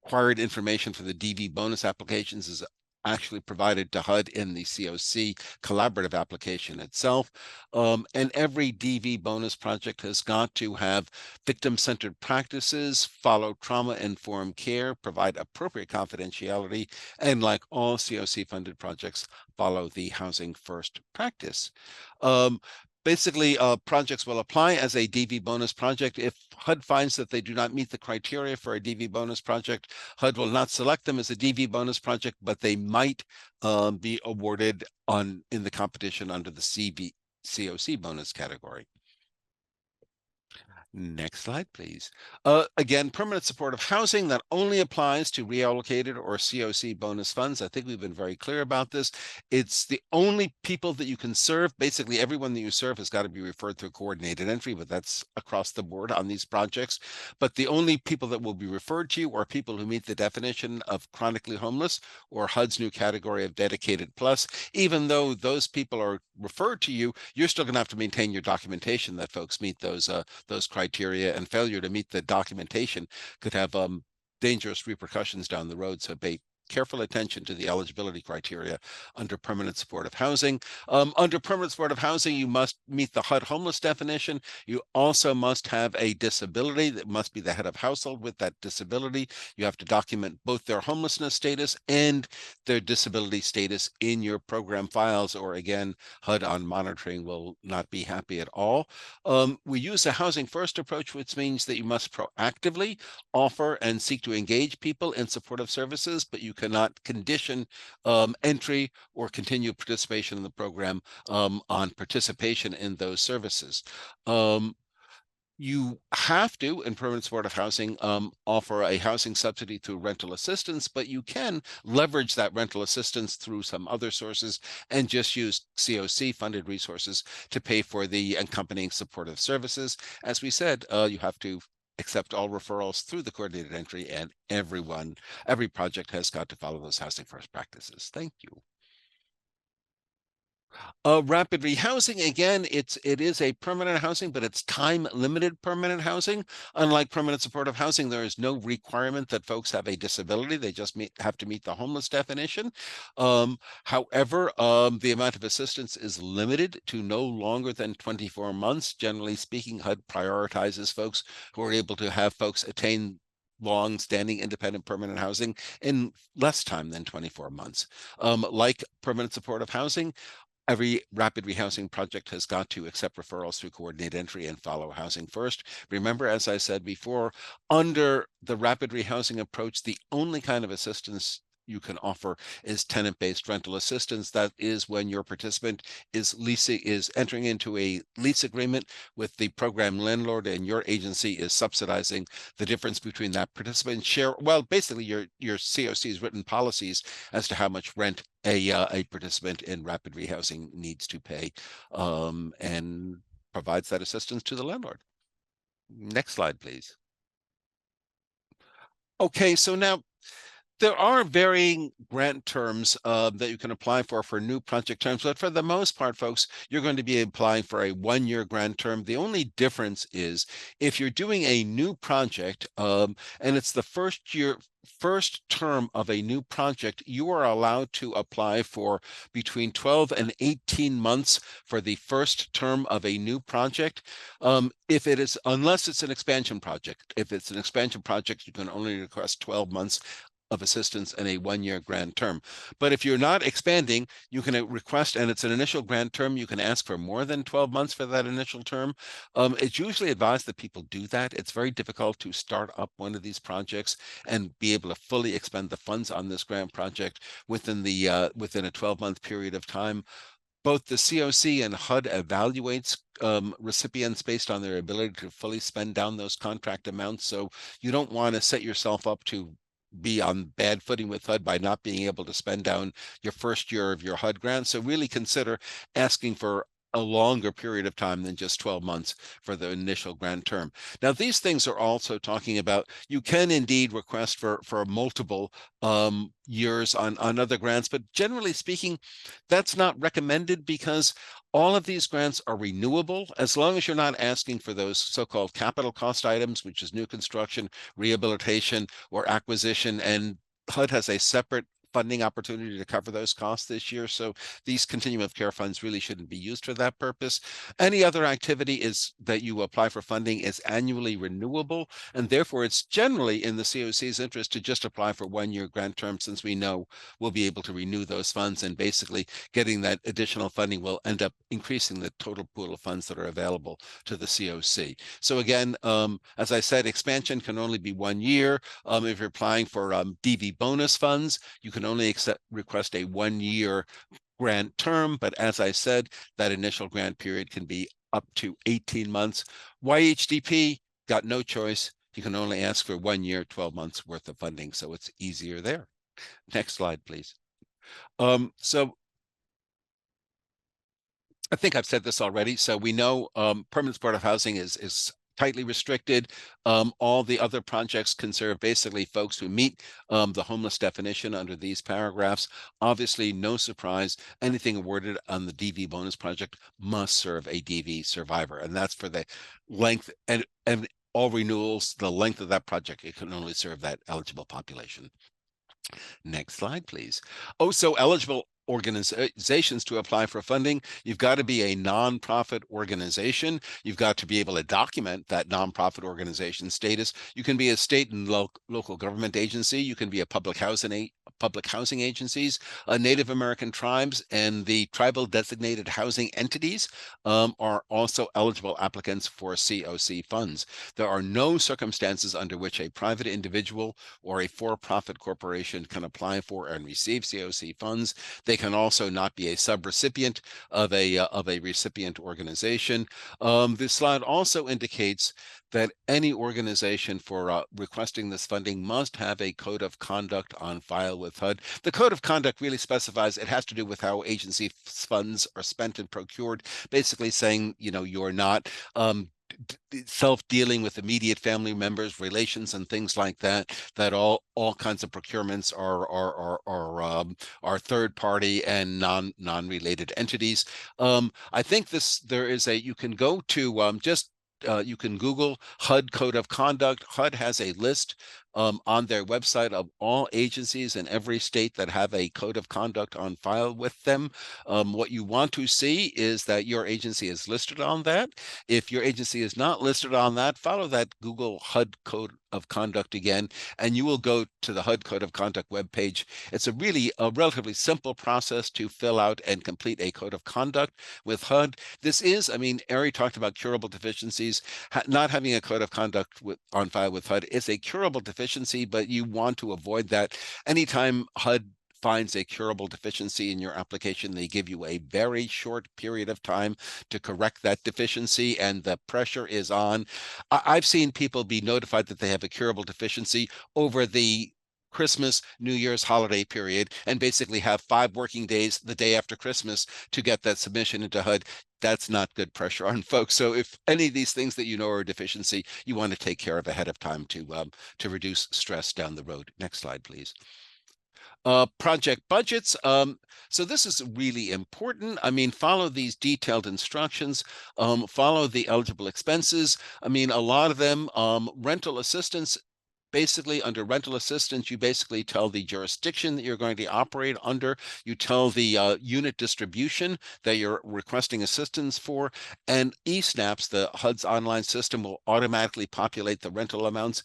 required information for the DV bonus applications is actually provided to HUD in the CoC collaborative application itself. And every DV bonus project has got to have victim-centered practices, follow trauma-informed care, provide appropriate confidentiality, and like all CoC-funded projects, follow the housing first practice. Basically, projects will apply as a DV bonus project. If HUD finds that they do not meet the criteria for a DV bonus project, HUD will not select them as a DV bonus project, but they might be awarded in the competition under the CoC bonus category. Next slide, please. Again, permanent supportive housing that only applies to reallocated or CoC bonus funds. I think we've been very clear about this. It's the only people that you can serve. Basically, everyone that you serve has got to be referred through coordinated entry, but that's across the board on these projects. But the only people that will be referred to you are people who meet the definition of chronically homeless or HUD's new category of dedicated plus. Even though those people are referred to you, you're still going to have to maintain your documentation that folks meet those criteria, and failure to meet the documentation could have dangerous repercussions down the road. So pay careful attention to the eligibility criteria under permanent supportive housing. Under permanent supportive housing, you must meet the HUD homeless definition. You also must have a disability. That must be the head of household with that disability. You have to document both their homelessness status and their disability status in your program files, or again, HUD on monitoring will not be happy at all. We use a housing first approach, which means that you must proactively offer and seek to engage people in supportive services, but you cannot condition entry or continued participation in the program on participation in those services. You have to, in permanent supportive housing, offer a housing subsidy through rental assistance, but you can leverage that rental assistance through some other sources and just use CoC funded resources to pay for the accompanying supportive services. As we said, you have to accept all referrals through the coordinated entry, and every project has got to follow those housing first practices. Thank you. Rapid rehousing, again, it is a permanent housing, but it's time-limited permanent housing. Unlike permanent supportive housing, there is no requirement that folks have a disability. They just have to meet the homeless definition. However, the amount of assistance is limited to no longer than 24 months. Generally speaking, HUD prioritizes folks who are able to have folks attain long-standing independent permanent housing in less time than 24 months. Like permanent supportive housing, every rapid rehousing project has got to accept referrals through coordinated entry and follow housing first. Remember, as I said before, under the rapid rehousing approach, the only kind of assistance you can offer is tenant-based rental assistance. That is when your participant is entering into a lease agreement with the program landlord, and your agency is subsidizing the difference between that participant share. Well, basically your CoC's written policies as to how much rent a participant in rapid rehousing needs to pay, and provides that assistance to the landlord. Next slide, please. Okay, so now there are varying grant terms that you can apply for new project terms, but for the most part, folks, you're going to be applying for a one-year grant term. The only difference is if you're doing a new project and it's the first term of a new project, you are allowed to apply for between 12 and 18 months for the first term of a new project. Unless it's an expansion project. If it's an expansion project, you can only request 12 months of assistance and a one-year grant term. But if you're not expanding, you can request, and it's an initial grant term, you can ask for more than 12 months for that initial term. It's usually advised that people do that. It's very difficult to start up one of these projects and be able to fully expend the funds on this grant project within a 12-month period of time. Both the CoC and HUD evaluates recipients based on their ability to fully spend down those contract amounts. So you don't want to set yourself up to be on bad footing with HUD by not being able to spend down your first year of your HUD grant. So really consider asking for a longer period of time than just 12 months for the initial grant term. Now, these things are also talking about, you can indeed request for multiple years on other grants, but generally speaking, that's not recommended because all of these grants are renewable as long as you're not asking for those so-called capital cost items, which is new construction, rehabilitation, or acquisition. And HUD has a separate funding opportunity to cover those costs this year. So these continuum of care funds really shouldn't be used for that purpose. Any other activity is that you apply for funding is annually renewable, and therefore it's generally in the CoC's interest to just apply for one-year grant term, since we know we'll be able to renew those funds, and basically getting that additional funding will end up increasing the total pool of funds that are available to the CoC. So again, as I said, expansion can only be 1 year. If you're applying for DV bonus funds, you can only request a 1-year grant term, but as I said, that initial grant period can be up to 18 months. YHDP got no choice. You can only ask for 1 year, 12 months worth of funding, so it's easier there. Next slide, please. So I think I've said this already. So we know permanent supportive housing is tightly restricted. All the other projects can serve basically folks who meet the homeless definition under these paragraphs. Obviously, no surprise, anything awarded on the DV bonus project must serve a DV survivor, and that's for the length and all renewals, the length of that project, it can only serve that eligible population. Next slide, please. Oh, so eligible organizations to apply for funding, you've got to be a nonprofit organization. You've got to be able to document that nonprofit organization status. You can be a state and local government agency. You can be a public housing agencies, Native American tribes, and the tribal designated housing entities are also eligible applicants for CoC funds. There are no circumstances under which a private individual or a for-profit corporation can apply for and receive CoC funds. They can also not be a subrecipient of a recipient organization. This slide also indicates that any organization for requesting this funding must have a code of conduct on file with HUD. The code of conduct really specifies it has to do with how agency funds are spent and procured, basically saying, you know, you're not self-dealing with immediate family members, relations, and things like that. That all kinds of procurements are third party and non-related entities. I think there is you can go to you can Google HUD Code of Conduct. HUD has a list on their website of all agencies in every state that have a code of conduct on file with them. What you want to see is that your agency is listed on that. If your agency is not listed on that, follow that Google HUD Code of Conduct again, and you will go to the HUD Code of Conduct webpage. It's a relatively simple process to fill out and complete a code of conduct with HUD. This is, I mean, Ari talked about curable deficiencies. Not having a code of conduct on file with HUD is a curable deficiency, but you want to avoid that. Anytime HUD finds a curable deficiency in your application, they give you a very short period of time to correct that deficiency, and the pressure is on. I've seen people be notified that they have a curable deficiency over the Christmas, New Year's holiday period, and basically have 5 working days the day after Christmas to get that submission into HUD. That's not good pressure on folks. So if any of these things that you know are a deficiency, you want to take care of ahead of time to reduce stress down the road. Next slide, please. Project budgets. So this is really important. I mean, follow these detailed instructions, follow the eligible expenses. I mean, a lot of them, rental assistance. Basically, under rental assistance, you basically tell the jurisdiction that you're going to operate under. You tell the unit distribution that you're requesting assistance for. And eSnaps, the HUD's online system, will automatically populate the rental amounts.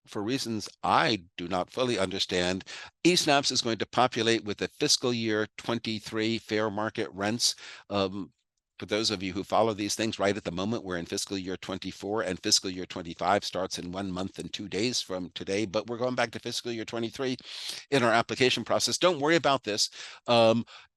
For reasons I do not fully understand, eSnaps is going to populate with the fiscal year 23 fair market rents. For those of you who follow these things, right at the moment, we're in fiscal year 24, and fiscal year 25 starts in 1 month and 2 days from today, but we're going back to fiscal year 23 in our application process. Don't worry about this.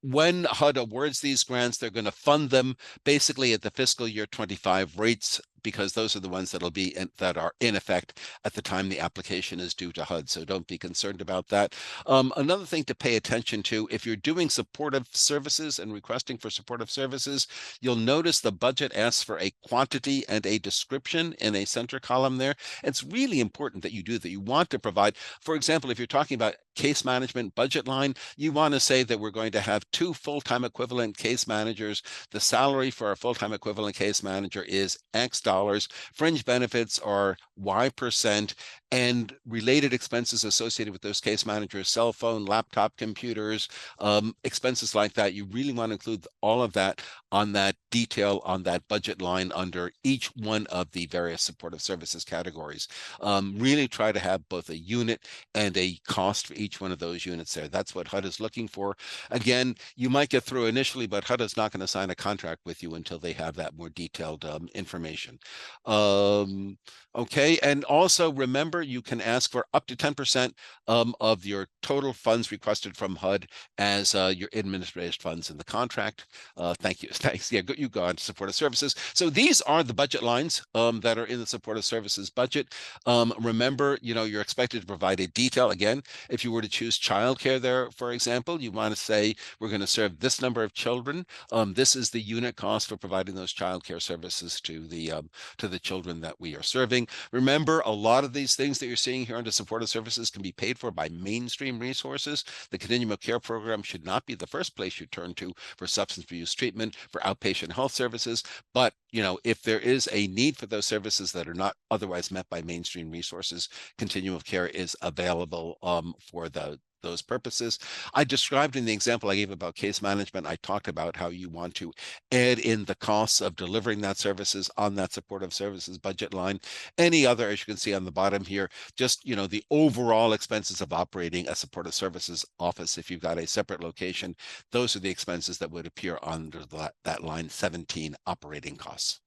When HUD awards these grants, they're going to fund them basically at the fiscal year 25 rates, because those are the ones that are in effect at the time the application is due to HUD. So don't be concerned about that. Another thing to pay attention to, if you're doing supportive services and requesting for supportive services, you'll notice the budget asks for a quantity and a description in a center column there. It's really important that you do that. You want to provide, for example, if you're talking about case management budget line, you want to say that we're going to have 2 full-time equivalent case managers. The salary for a full-time equivalent case manager is X dollars. Fringe benefits are Y%, and related expenses associated with those case managers, cell phone, laptop, computers, expenses like that. You really want to include all of that on that detail on that budget line under each one of the various supportive services categories. Really try to have both a unit and a cost for each one of those units there. That's what HUD is looking for. Again, you might get through initially, but HUD is not going to sign a contract with you until they have that more detailed information. Okay, and also remember, you can ask for up to 10% of your total funds requested from HUD as your administrative funds in the contract. Thank you. Thanks. Yeah, you go on to supportive services. So these are the budget lines that are in the supportive services budget. Remember, you're expected to provide a detail. Again, if you were to choose childcare there, for example, you want to say, we're going to serve this number of children. This is the unit cost for providing those childcare services to the children that we are serving. Remember, a lot of these things that you're seeing here under supportive services can be paid for by mainstream resources. The Continuum of Care program should not be the first place you turn to for substance abuse treatment, for outpatient health services. But, if there is a need for those services that are not otherwise met by mainstream resources, Continuum of Care is available for those purposes. I described in the example I gave about case management, I talked about how you want to add in the costs of delivering that services on that supportive services budget line. Any other, as you can see on the bottom here, just, the overall expenses of operating a supportive services office. If you've got a separate location, those are the expenses that would appear under that line 17, operating costs.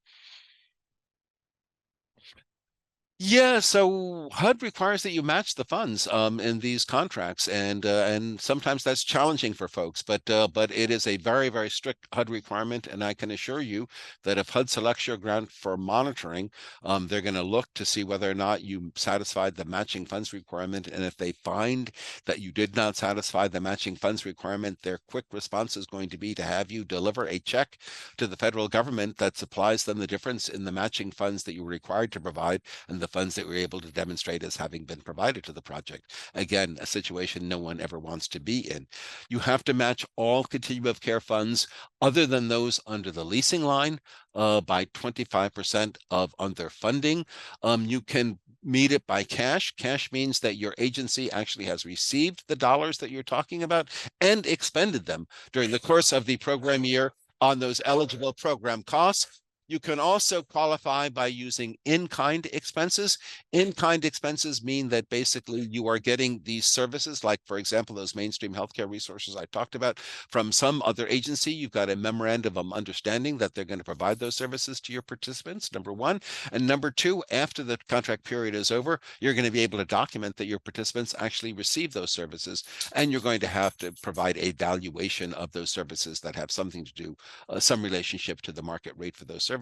Yeah, so HUD requires that you match the funds in these contracts, and sometimes that's challenging for folks, but it is a very, very strict HUD requirement, and I can assure you that if HUD selects your grant for monitoring, they're going to look to see whether or not you satisfied the matching funds requirement, and if they find that you did not satisfy the matching funds requirement, their quick response is going to be to have you deliver a check to the federal government that supplies them the difference in the matching funds that you were required to provide and the funds that we're able to demonstrate as having been provided to the project. Again, a situation no one ever wants to be in. You have to match all Continuum of Care funds other than those under the leasing line by 25% of underfunding. You can meet it by cash. Cash means that your agency actually has received the dollars that you're talking about and expended them during the course of the program year on those eligible program costs. You can also qualify by using in-kind expenses. In-kind expenses mean that basically you are getting these services, like, for example, those mainstream healthcare resources I talked about, from some other agency. You've got a memorandum of understanding that they're going to provide those services to your participants, number one. And number two, after the contract period is over, you're going to be able to document that your participants actually receive those services, and you're going to have to provide a valuation of those services that have something to do, some relationship to the market rate for those services.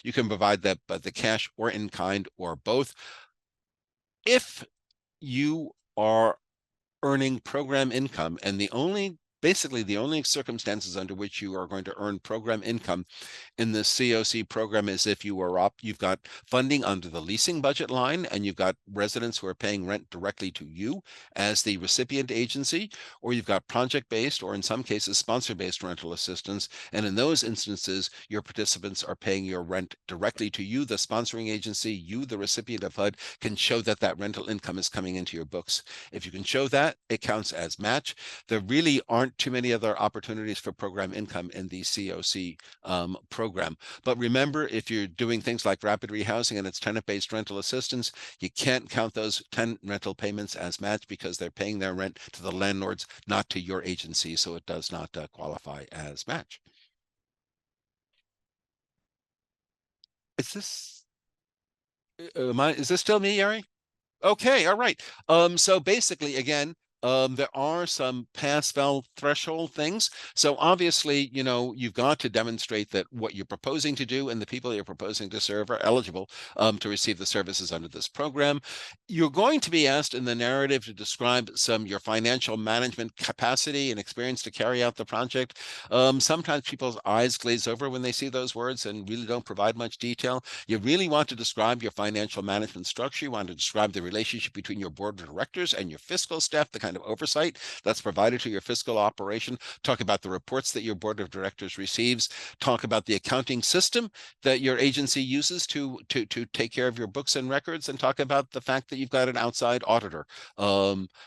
You can provide that, but the cash or in kind or both. If you are earning program income, and basically the only circumstances under which you are going to earn program income in the CoC program is if you've got funding under the leasing budget line, and you've got residents who are paying rent directly to you as the recipient agency, or you've got project-based, or in some cases sponsor-based rental assistance. And in those instances, your participants are paying your rent directly to you, the sponsoring agency. You, the recipient of HUD, can show that that rental income is coming into your books. If you can show that, it counts as match. There really aren't too many other opportunities for program income in the CoC program. But remember, if you're doing things like rapid rehousing and it's tenant-based rental assistance, you can't count those tenant rental payments as match because they're paying their rent to the landlords, not to your agency. So it does not qualify as match. Is this still me, Yari? Okay, all right. So basically, again, there are some pass-fail threshold things. So obviously, you've got to demonstrate that what you're proposing to do and the people you're proposing to serve are eligible to receive the services under this program. You're going to be asked in the narrative to describe your financial management capacity and experience to carry out the project. Sometimes people's eyes glaze over when they see those words and really don't provide much detail. You really want to describe your financial management structure. You want to describe the relationship between your board of directors and your fiscal staff, the kind of oversight that's provided to your fiscal operation. Talk about the reports that your board of directors receives. Talk about the accounting system that your agency uses to take care of your books and records, and talk about the fact that you've got an outside auditor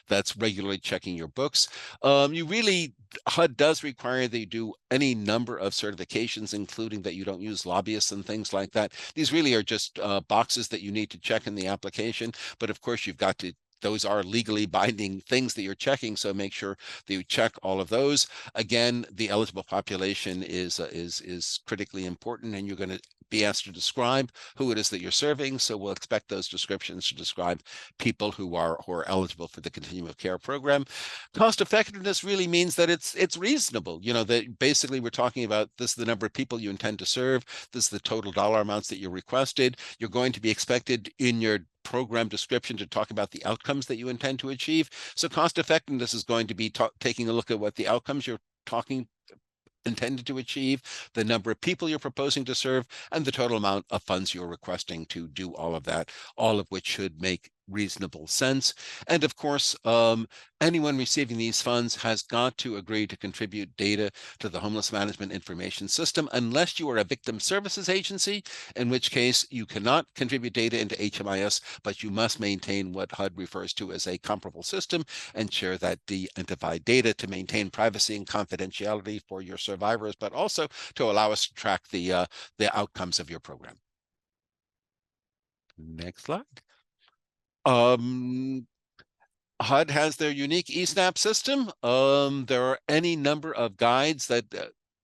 that's regularly checking your books. HUD does require that you do any number of certifications, including that you don't use lobbyists and things like that. These really are just boxes that you need to check in the application. But of course, those are legally binding things that you're checking, so make sure that you check all of those. Again, the eligible population is critically important, and you're going to be asked to describe who it is that you're serving. So we'll expect those descriptions to describe people who are eligible for the Continuum of Care program. Cost effectiveness really means that it's reasonable. You know, that basically we're talking about this is the number of people you intend to serve. This is the total dollar amounts that you requested. You're going to be expected in your program description to talk about the outcomes that you intend to achieve. So cost effectiveness is going to be taking a look at what the outcomes you're intended to achieve, the number of people you're proposing to serve, and the total amount of funds you're requesting to do all of that, all of which should make reasonable sense. And of course, anyone receiving these funds has got to agree to contribute data to the Homeless Management Information System, unless you are a victim services agency, in which case you cannot contribute data into HMIS, but you must maintain what HUD refers to as a comparable system and share that de-identified data to maintain privacy and confidentiality for your survivors, but also to allow us to track the outcomes of your program. Next slide. HUD has their unique eSNAP system. There are any number of guides that,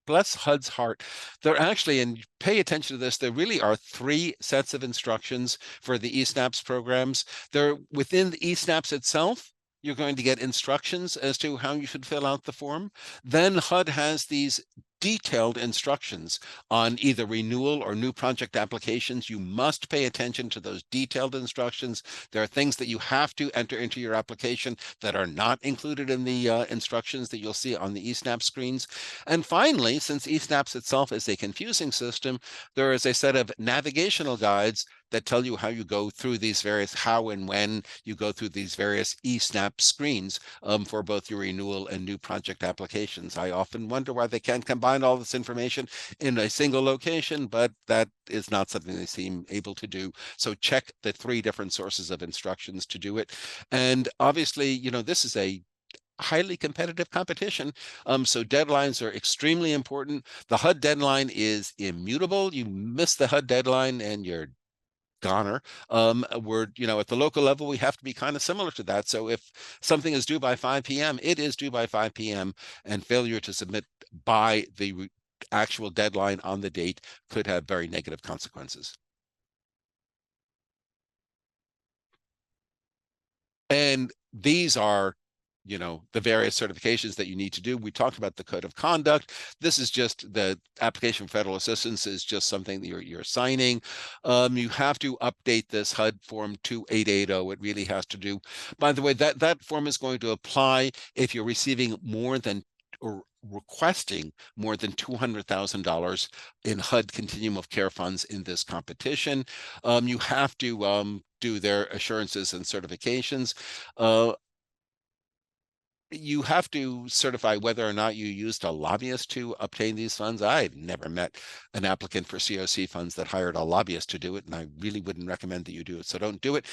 bless HUD's heart, there actually, and pay attention to this, there really are 3 sets of instructions for the eSNAPS programs. They're within the eSNAPS itself. You're going to get instructions as to how you should fill out the form. Then HUD has these detailed instructions on either renewal or new project applications. You must pay attention to those detailed instructions. There are things that you have to enter into your application that are not included in the instructions that you'll see on the eSNAP screens. And finally, since eSNAPS itself is a confusing system, there is a set of navigational guides that tell you how you go through these various, how and when you go through these various eSNAP screens for both your renewal and new project applications. I often wonder why they can't combine all this information in a single location, but that is not something they seem able to do. So check the 3 different sources of instructions to do it. And obviously, you know, this is a highly competitive competition. So deadlines are extremely important. The HUD deadline is immutable. You miss the HUD deadline and you're goner. We're, you know, at the local level, we have to be kind of similar to that. So if something is due by 5 p.m., it is due by 5 p.m. and failure to submit by the actual deadline on the date could have very negative consequences. And these are, you know, the various certifications that you need to do. We talked about the code of conduct. This is just the application for federal assistance is just something that you're signing. You have to update this HUD form 2880. It really has to do. By the way, that form is going to apply if you're receiving more than or requesting more than $200,000 in HUD Continuum of Care funds in this competition. You have to do their assurances and certifications. You have to certify whether or not you used a lobbyist to obtain these funds. I've never met an applicant for CoC funds that hired a lobbyist to do it, and I really wouldn't recommend that you do it, so don't do it.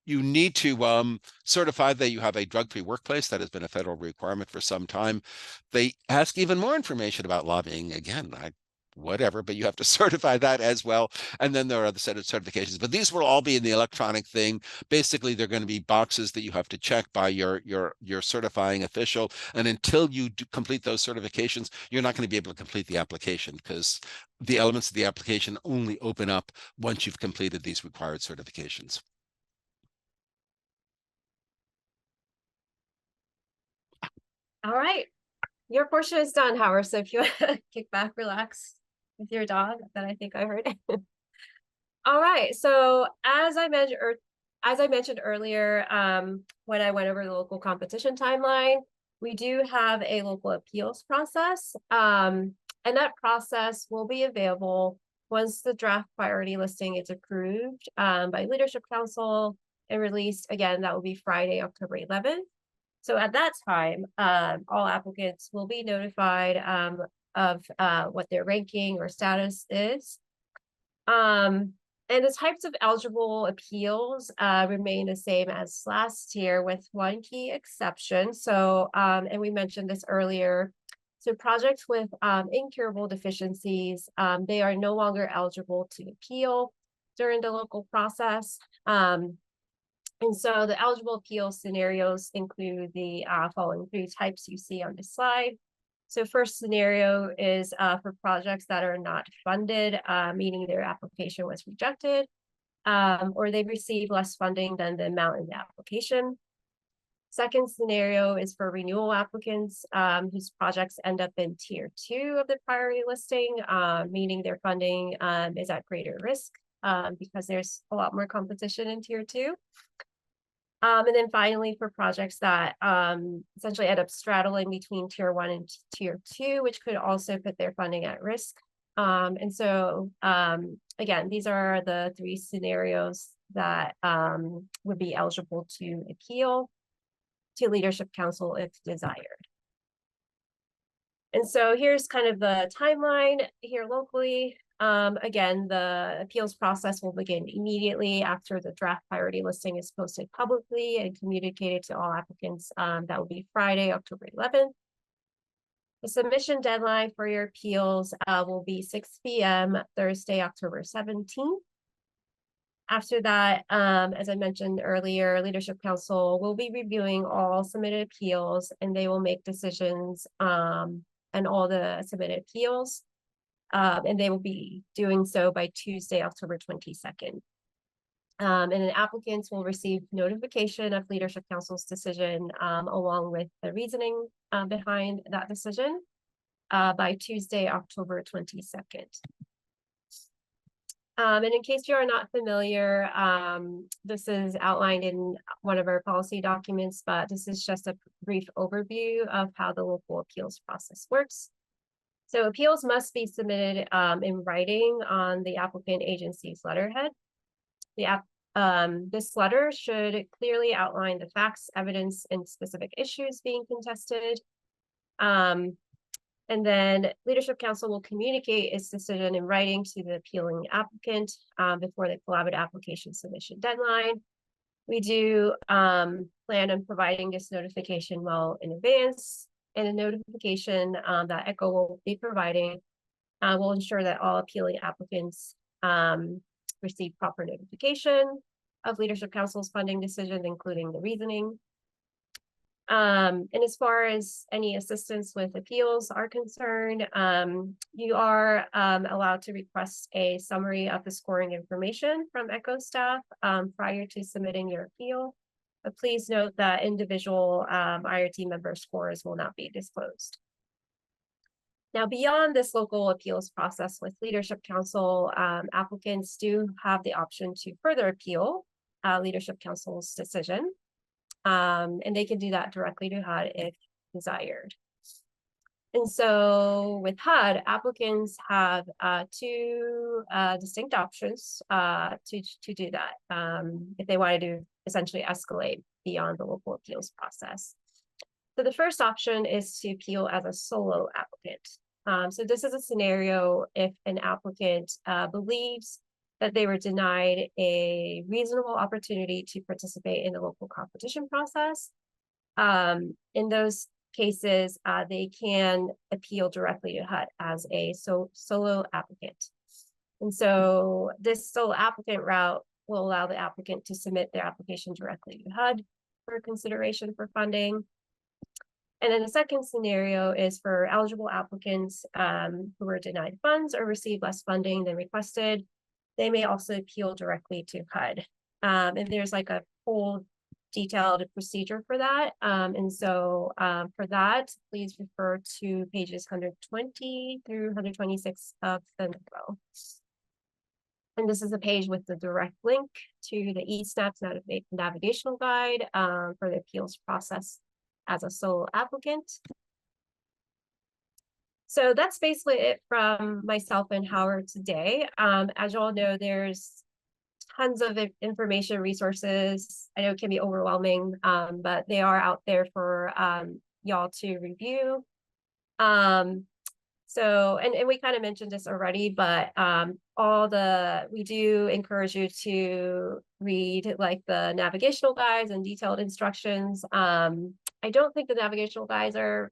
You need to certify that you have a drug-free workplace. That has been a federal requirement for some time. They ask even more information about lobbying. Again, whatever, but you have to certify that as well. And then there are other set of certifications, but these will all be in the electronic thing. Basically, they're going to be boxes that you have to check by your certifying official. And until you complete those certifications, you're not going to be able to complete the application because the elements of the application only open up once you've completed these required certifications. All right. Your portion is done, Howard. So if you want to kick back, relax with your dog, that I think I heard. All right. So as I mentioned earlier, when I went over the local competition timeline, we do have a local appeals process. And that process will be available once the draft priority listing is approved by Leadership Council and released. Again, that will be Friday, October 11th. So at that time, all applicants will be notified of what their ranking or status is. And the types of eligible appeals remain the same as last year with one key exception. So, and we mentioned this earlier, so projects with incurable deficiencies, they are no longer eligible to appeal during the local process. And so the eligible appeal scenarios include the following 3 types you see on this slide. So first scenario is for projects that are not funded, meaning their application was rejected, or they received less funding than the amount in the application. Second scenario is for renewal applicants whose projects end up in tier 2 of the priority listing, meaning their funding is at greater risk because there's a lot more competition in tier 2. And then finally, for projects that essentially end up straddling between tier 1 and tier 2, which could also put their funding at risk. And so, again, these are the 3 scenarios that would be eligible to appeal to Leadership Council if desired. And so here's kind of the timeline here locally. Again, the appeals process will begin immediately after the draft priority listing is posted publicly and communicated to all applicants. That will be Friday, October 11th. The submission deadline for your appeals will be 6 p.m. Thursday, October 17th. After that, as I mentioned earlier, Leadership Council will be reviewing all submitted appeals, and they will make decisions on all the submitted appeals. And they will be doing so by Tuesday, October 22nd. And then applicants will receive notification of Leadership Council's decision along with the reasoning behind that decision by Tuesday, October 22nd. And in case you are not familiar, this is outlined in one of our policy documents, but this is just a brief overview of how the local appeals process works. So appeals must be submitted in writing on the applicant agency's letterhead. This letter should clearly outline the facts, evidence, and specific issues being contested. And then Leadership Council will communicate its decision in writing to the appealing applicant before the collaborative application submission deadline. We do plan on providing this notification well in advance, and a notification that ECHO will be providing will ensure that all appealing applicants receive proper notification of Leadership Council's funding decision, including the reasoning. And as far as any assistance with appeals are concerned, you are allowed to request a summary of the scoring information from ECHO staff prior to submitting your appeal. But please note that individual IRT member scores will not be disclosed. Now, beyond this local appeals process with Leadership Council, applicants do have the option to further appeal Leadership Council's decision. And they can do that directly to HUD if desired. And so with HUD, applicants have 2 distinct options to do that if they wanted to essentially escalate beyond the local appeals process. So the first option is to appeal as a solo applicant. So this is a scenario if an applicant believes that they were denied a reasonable opportunity to participate in the local competition process. In those cases, they can appeal directly to HUD as a solo applicant. And so this solo applicant route will allow the applicant to submit their application directly to HUD for consideration for funding. And then the second scenario is for eligible applicants who were denied funds or received less funding than requested. They may also appeal directly to HUD. And there's like a whole detailed procedure for that. And so for that, please refer to pages 120 through 126 of the NOFO. And this is a page with the direct link to the eSnaps navigational guide for the appeals process as a solo applicant. So that's basically it from myself and Howard today. As you all know, there's tons of information resources. I know it can be overwhelming, but they are out there for y'all to review. So, and we kind of mentioned this already, but we do encourage you to read like the navigational guides and detailed instructions. I don't think the navigational guides are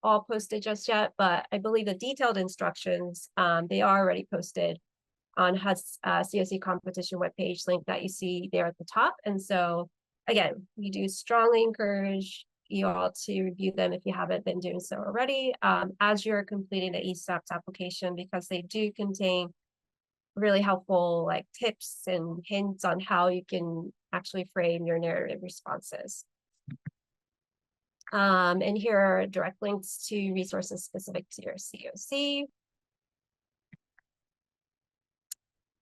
all posted just yet, but I believe the detailed instructions, they are already posted on HUD's CoC competition webpage link that you see there at the top. And so again, we do strongly encourage you all to review them if you haven't been doing so already, as you're completing the ESAPS application, because they do contain really helpful like tips and hints on how you can actually frame your narrative responses. And here are direct links to resources specific to your CoC.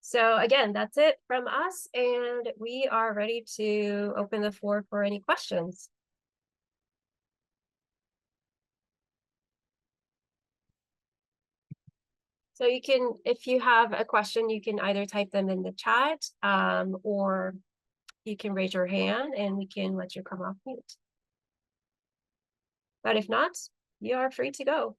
So again, that's it from us, and we are ready to open the floor for any questions. So you can, if you have a question, you can either type them in the chat, or you can raise your hand and we can let you come off mute. But if not, you are free to go.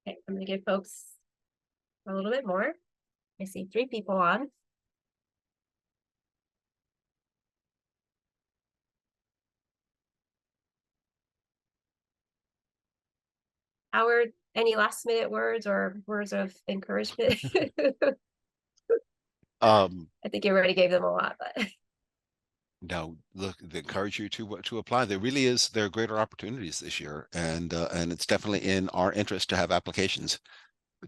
Okay, I'm gonna give folks a little bit more. I see 3 people on. Howard, any last minute words or words of encouragement? I think you already gave them a lot, but No, look, they encourage you to apply. There are greater opportunities this year, and it's definitely in our interest to have applications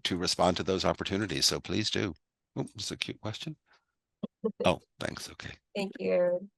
to respond to those opportunities. So please do. Oh, this is a cute question. Oh, thanks. Okay. thank you.